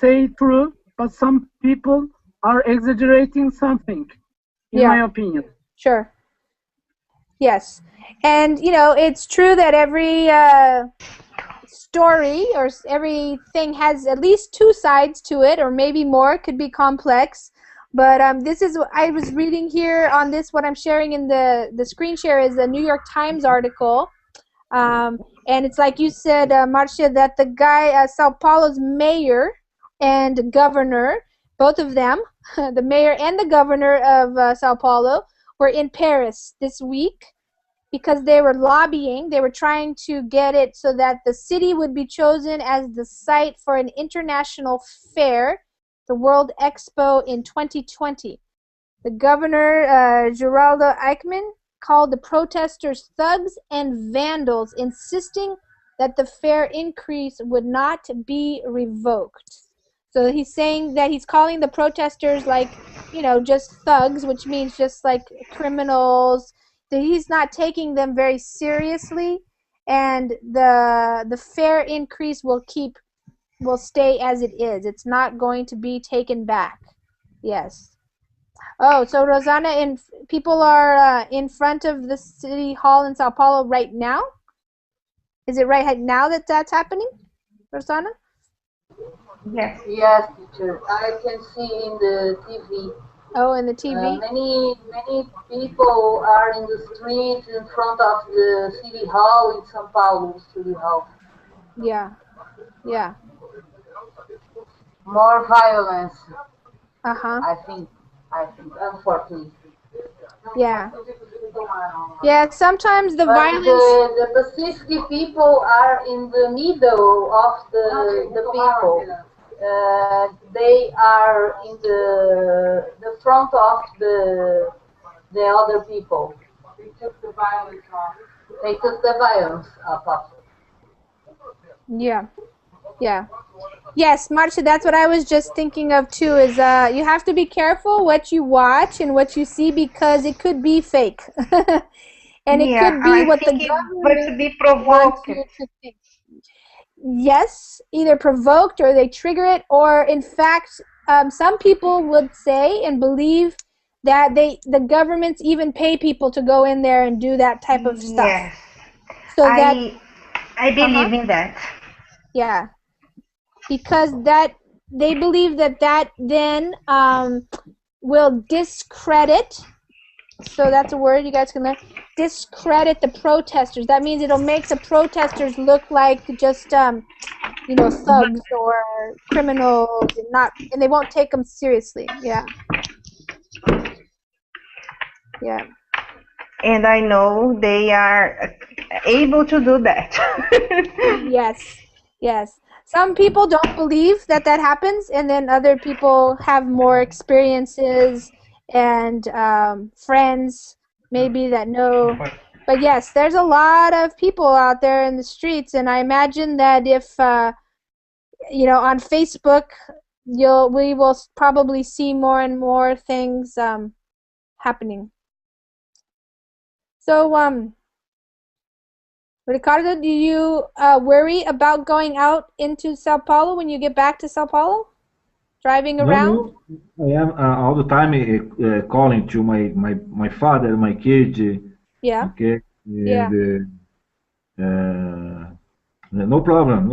say true, but some people are exaggerating something, in Yeah. my opinion. Sure. Yes. And, it's true that every story or everything has at least two sides to it, or maybe more. It could be complex. But this is, I was reading here on this, what I'm sharing in the screen share is a New York Times article. And it's like you said, Marcia, that the guy, Sao Paulo's mayor and governor, both of them, the mayor and the governor of Sao Paulo, were in Paris this week because they were lobbying. They were trying to get it so that the city would be chosen as the site for an international fair, the World Expo in 2020. The governor, Geraldo Eichmann, called the protesters thugs and vandals, insisting that the fair increase would not be revoked. So he's saying that he's calling the protesters just thugs, which means just like criminals. That he's not taking them very seriously, and the fair increase will stay as it is. It's not going to be taken back. Yes. Oh, so Rosanna, people are in front of the city hall in Sao Paulo right now? Is it right now that that's happening, Rosanna? Yes. Yes, teacher. I can see in the TV. Oh, in the TV? Many people are in the street in front of the city hall in São Paulo, city hall. Yeah. Yeah. More violence. Uh-huh. I think, unfortunately. Yeah. Yeah, sometimes the violence... The Pacific people are in the middle of the people. They are in the front of the other people. They took the violence off. They took the violence off. Yeah. Yeah. Yes, Marcia, that's what I was just thinking of too, is you have to be careful what you watch and what you see, because it could be fake. And it could be what the government to be provoked. wants you to think. Yes, either provoked or they trigger it, or in fact, some people would say and believe that the governments even pay people to go in there and do that type of stuff. Yes. So I believe in that. Yeah. Because that they believe that then will discredit. So that's a word you guys can learn. Discredit the protesters. That means it'll make the protesters look like just thugs or criminals, and they won't take them seriously. Yeah. Yeah. And I know they are able to do that. Yes. Yes. Some people don't believe that happens, and then other people have more experiences and friends maybe that know. But yes, there's a lot of people out there in the streets, and I imagine that if on Facebook, we will probably see more and more things happening. So Ricardo, do you worry about going out into Sao Paulo when you get back to Sao Paulo? Driving around? No, I am all the time calling to my father, my kids. Yeah. Okay. And, no problem.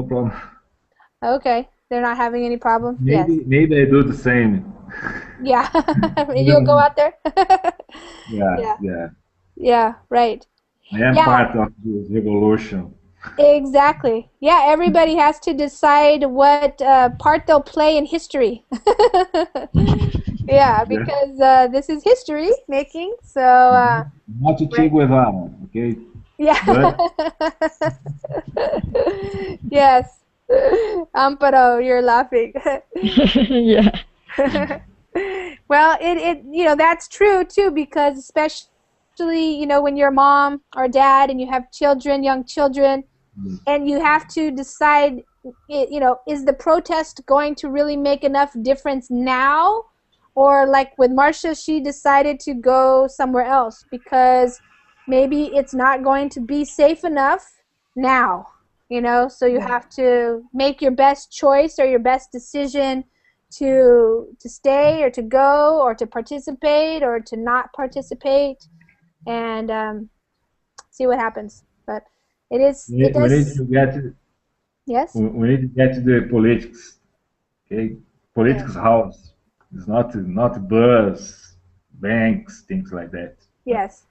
Okay. They're not having any problem? Maybe I do the same. Yeah. You'll go out there? Yeah. Yeah, right. I am part of this revolution. Exactly. Yeah, everybody has to decide what part they'll play in history. Yeah, because this is history making, so... Not to Che Guevara, okay? Yeah. Yes. Amparo, you're laughing. Yeah. Well, it that's true too, because especially when you're a mom or dad and you have children, young children, and you have to decide, is the protest going to really make enough difference now? Or like with Marcia, she decided to go somewhere else because maybe it's not going to be safe enough now, so you have to make your best choice or your best decision to stay or to go or to participate or to not participate. And see what happens. But it is, We it need, we need does, to get yes, we need to get to the politics. Okay, yes, politics house. It's not bus, banks, things like that. yes.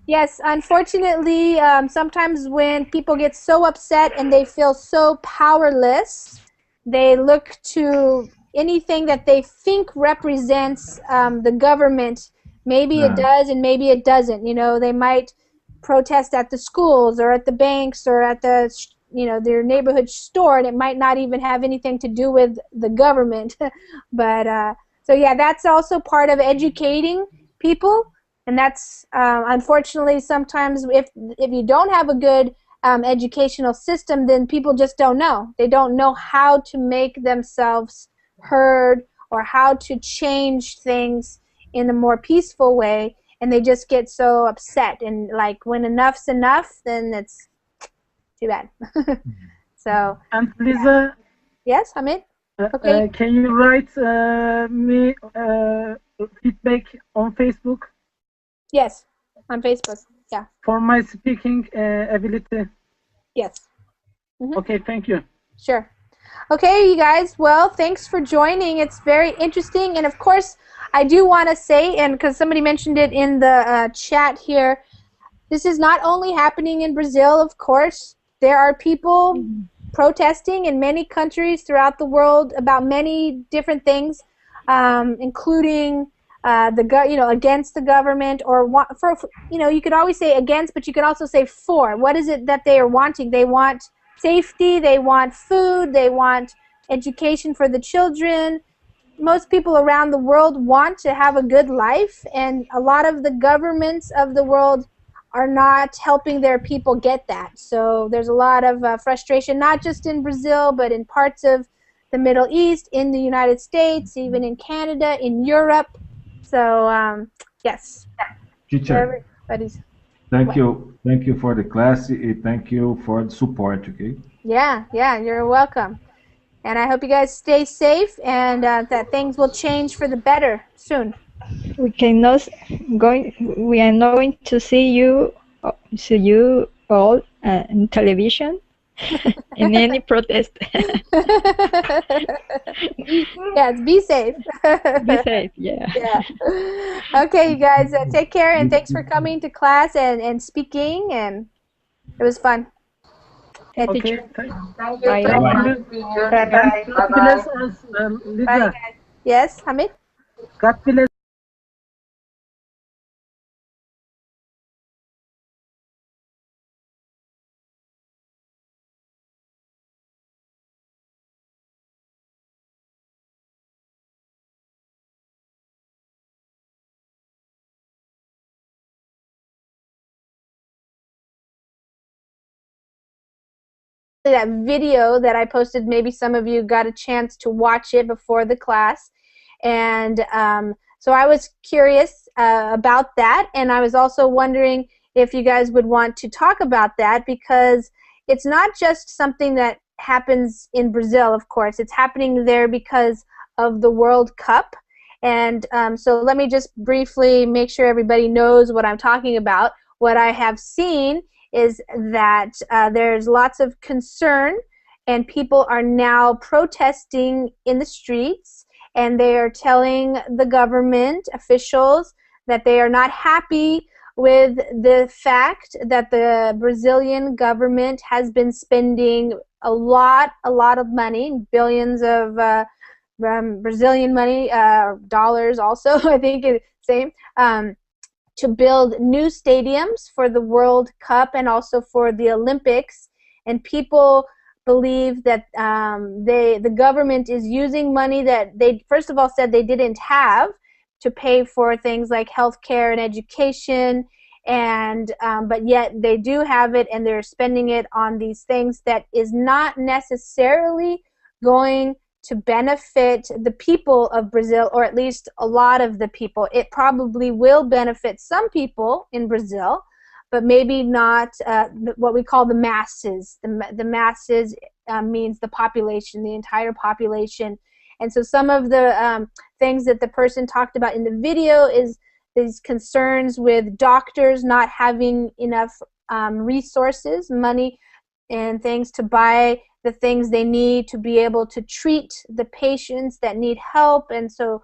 Yes, unfortunately, sometimes when people get so upset and they feel so powerless, they look to anything that they think represents the government. Maybe it Uh, does and maybe it doesn't. You know, they might protest at the schools or at the banks or at the, you know, their neighborhood store, and it might not even have anything to do with the government. But so yeah, that's also part of educating people. And that's unfortunately sometimes if you don't have a good educational system, then people just don't know. They don't know how to make themselves heard or how to change things in a more peaceful way, and they just get so upset. And like when enough's enough, then it's too bad. So And Lisa, yes, Hamid. Okay. can you write me feedback on Facebook Yes, on Facebook. Yeah. for my speaking ability? Yes. Okay, thank you. Sure. Okay, you guys, well, thanks for joining. It's very interesting. And of course, I do want to say, and because somebody mentioned it in the chat here, this is not only happening in Brazil, of course. There are people protesting in many countries throughout the world about many different things, including against the government, or for, you could always say against, but you could also say for. What is it that they are wanting? They want safety, they want food, they want education for the children. Most people around the world want to have a good life, and a lot of the governments of the world are not helping their people get that. So there's a lot of frustration, not just in Brazil, but in parts of the Middle East, in the United States, even in Canada, in Europe. So yes, Teacher, everybody's. thank you for the class. Thank you for the support. Okay. Yeah, you're welcome. And I hope you guys stay safe, and that things will change for the better soon. We cannot we are not going to see you all in television in any protest. Yes, be safe. Be safe, yeah. Yeah. Okay, you guys, take care, and thanks for coming to class and speaking, and it was fun. Okay, Okay, teacher. Thank you Bye. so Bye-bye. much, Peter. Bye-bye. God bless us, Bye, Lisa. guys. Yes, Hamid? God bless. That video that I posted, maybe some of you got a chance to watch it before the class, and so I was curious about that, and I was also wondering if you guys would want to talk about that, because it's not just something that happens in Brazil, of course. It's happening there because of the World Cup, and so let me just briefly make sure everybody knows what I'm talking about. What I have seen is that there's lots of concern, and people are now protesting in the streets, and they are telling the government officials that they are not happy with the fact that the Brazilian government has been spending a lot of money, billions of Brazilian money, dollars also, I think it's the same, to build new stadiums for the World Cup and also for the Olympics. And people believe that the government is using money that they, first of all, said they didn't have to pay for things like healthcare and education, and but yet they do have it, and they're spending it on these things that is not necessarily going to benefit the people of Brazil, or at least a lot of the people. It probably will benefit some people in Brazil, but maybe not what we call the masses. The masses means the population, the entire population. And so some of the things that the person talked about in the video is these concerns with doctors not having enough resources, money, and things to buy the things they need to be able to treat the patients that need help, and so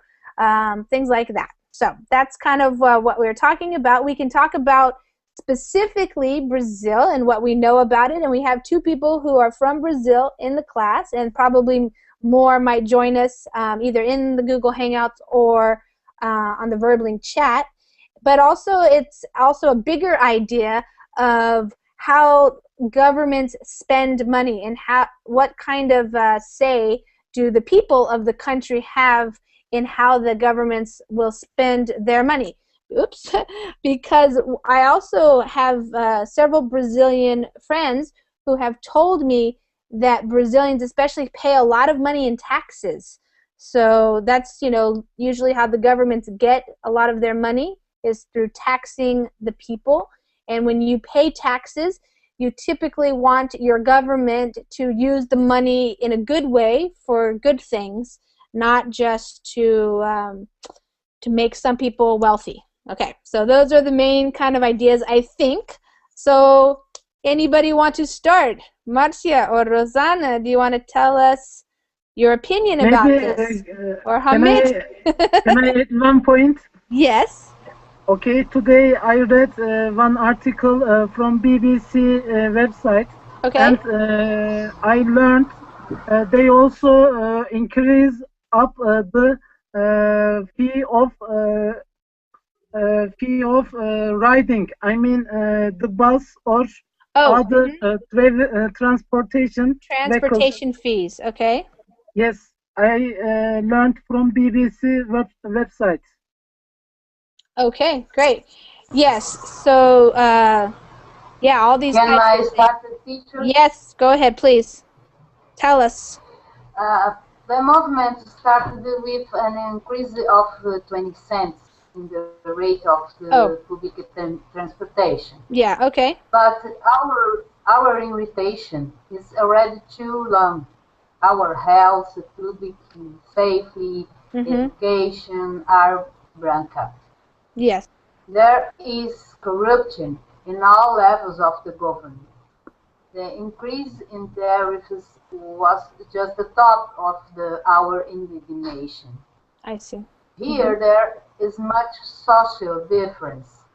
things like that. So that's kind of what we're talking about. We can talk about specifically Brazil and what we know about it, and we have two people who are from Brazil in the class, and probably more might join us either in the Google Hangouts or on the Verbling chat. But also, it's also a bigger idea of how governments spend money and what kind of say do the people of the country have in how the governments will spend their money. Oops, because I also have several Brazilian friends who have told me that Brazilians especially pay a lot of money in taxes. So that's, usually how the governments get a lot of their money is through taxing the people. And when you pay taxes, you typically want your government to use the money in a good way for good things, not just to make some people wealthy. Okay, so those are the main kind of ideas, I think. So anybody want to start? Marcia or Rosanna, do you want to tell us your opinion about this? Or Hamid? Can I add one point? Yes. Okay, today I read one article from BBC website. Okay. And I learned they also increase up the fee of riding. I mean the bus or other transportation vehicles. Fees. Okay. Yes, I learned from BBC website. Okay, great. Yes, so yeah, all these Can types I of start the teacher? Yes, go ahead, please. Tell us. The movement started with an increase of 20 cents in the rate of the public transportation. Yeah, okay. But our irritation is already too long. Our health, public safety, education are bankrupt. Yes. There is corruption in all levels of the government. The increase in tariffs was just the top of our indignation. I see. Here there is much social difference.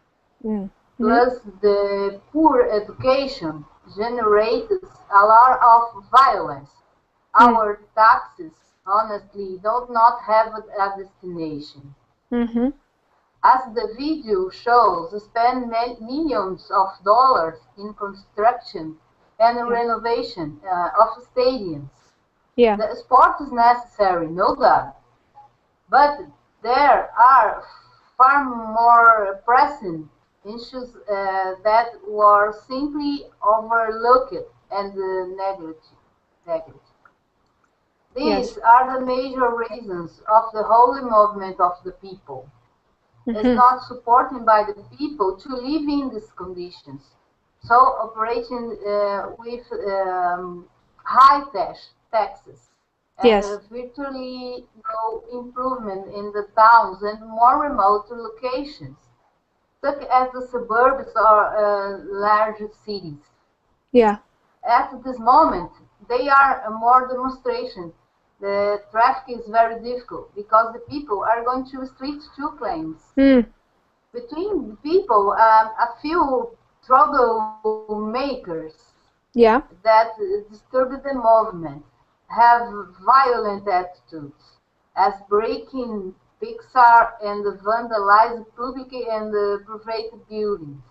Plus the poor education generates a lot of violence. Our taxes honestly do not have a destination. As the video shows, spend millions of dollars in construction and renovation of stadiums. Yeah. The sport is necessary, no doubt. But there are far more pressing issues that were simply overlooked and neglected. These are the major reasons of the holy movement of the people. Is not supported by the people to live in these conditions. So operating with high taxes and virtually no improvement in the towns and more remote locations, such as the suburbs or large cities. Yeah. At this moment, they are more demonstration. The traffic is very difficult because the people are going to streets to claims. Between the people, a few troublemakers that disturb the movement have violent attitudes, as breaking Pixar and vandalize public and private buildings.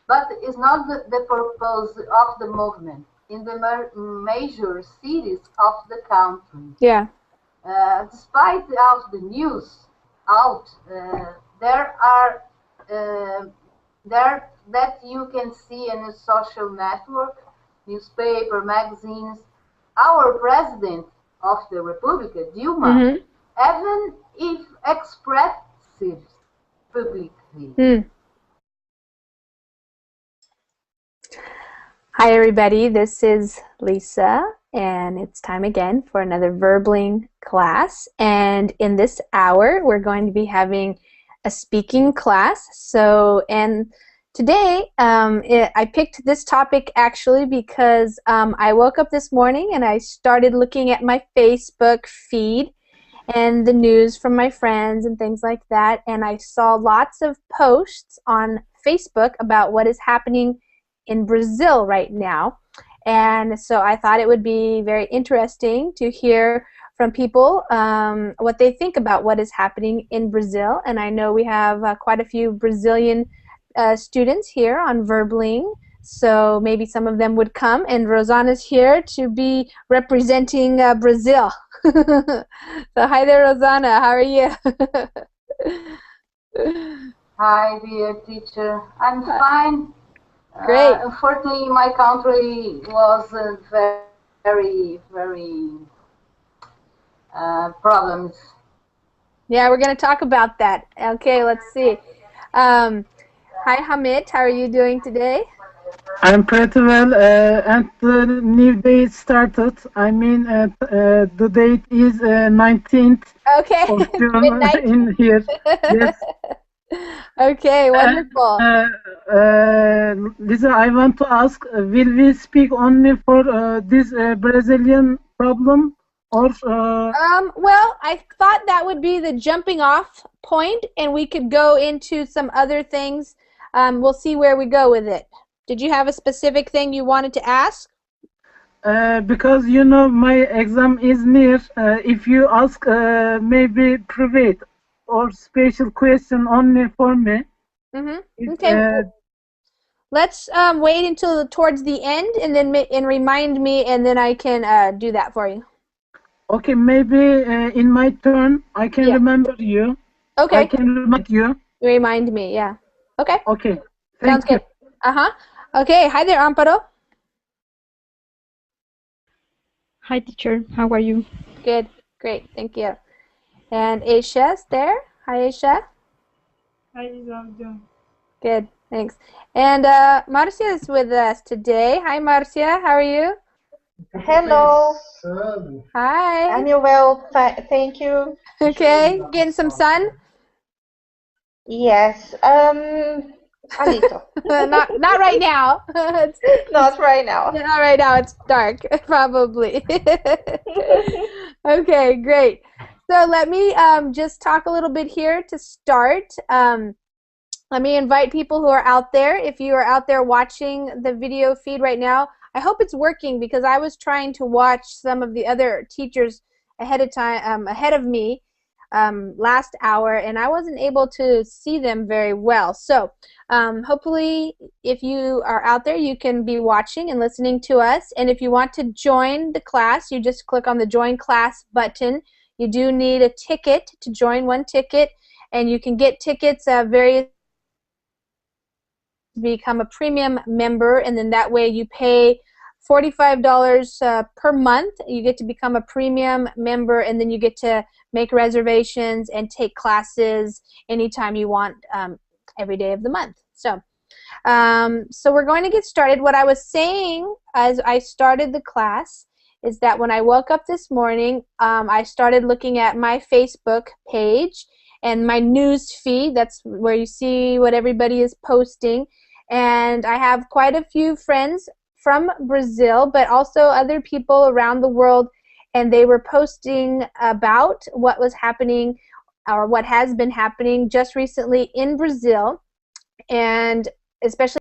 But it's not the purpose of the movement in the major cities of the country. Yeah. Despite of the news out, there are there that you can see in a social network, newspaper, magazines. Our president of the Republic, Dilma, even if expressive publicly. Hi everybody, this is Lisa, and it's time again for another Verbling class. And in this hour, we're going to be having a speaking class. So, and today I picked this topic actually because I woke up this morning and I started looking at my Facebook feed and the news from my friends and things like that, and I saw lots of posts on Facebook about what is happening in Brazil right now. And so I thought it would be very interesting to hear from people what they think about what is happening in Brazil. And I know we have quite a few Brazilian students here on Verbling, so maybe some of them would come. And Rosanna's here to be representing Brazil. So hi there, Rosanna. How are you? Hi, dear teacher. I'm fine. Great. Unfortunately, my country was very, very problems. Yeah, we're going to talk about that. Okay, let's see. Hi, Hamid. How are you doing today? I'm pretty well, and the new day started. I mean, the date is 19th Okay. of June Midnight. in here. Yes. Okay, wonderful. Lisa, I want to ask, will we speak only for this Brazilian problem, or? Well, I thought that would be the jumping off point, and we could go into some other things. We'll see where we go with it. Did you have a specific thing you wanted to ask? Because you know my exam is near. If you ask maybe private or special question only for me. Okay. Let's wait until towards the end and then remind me, and then I can do that for you. Okay, maybe in my turn I can remember you. Okay. I can remind you. Remind me, yeah. Okay. Okay. Sounds good. Okay. Hi there, Amparo. Hi, teacher. How are you? Good. Great. Thank you. And Aisha's there. Hi, Aisha. Hi, Lisa. Good. Thanks. And Marcia is with us today. Hi, Marcia. How are you? Hello. Hi. I'm well, thank you. Okay. Getting some sun? Yes. A little. not right now. Not right now. Not right now. It's dark, probably. Okay, great. So let me just talk a little bit here to start. Let me invite people who are out there. If you are out there watching the video feed right now, I hope it's working, because I was trying to watch some of the other teachers ahead of me last hour, and I wasn't able to see them very well. So hopefully, if you are out there, you can be watching and listening to us. And if you want to join the class, you just click on the Join Class button. You do need a ticket to join, one ticket, and you can get tickets various become a premium member, and then that way you pay $45 per month. You get to become a premium member, and then you get to make reservations and take classes anytime you want, every day of the month. So we're going to get started. What I was saying as I started the class is that when I woke up this morning, I started looking at my Facebook page and my news feed. That's where you see what everybody is posting. And I have quite a few friends from Brazil, but also other people around the world, and they were posting about what was happening, or what has been happening just recently in Brazil, and especially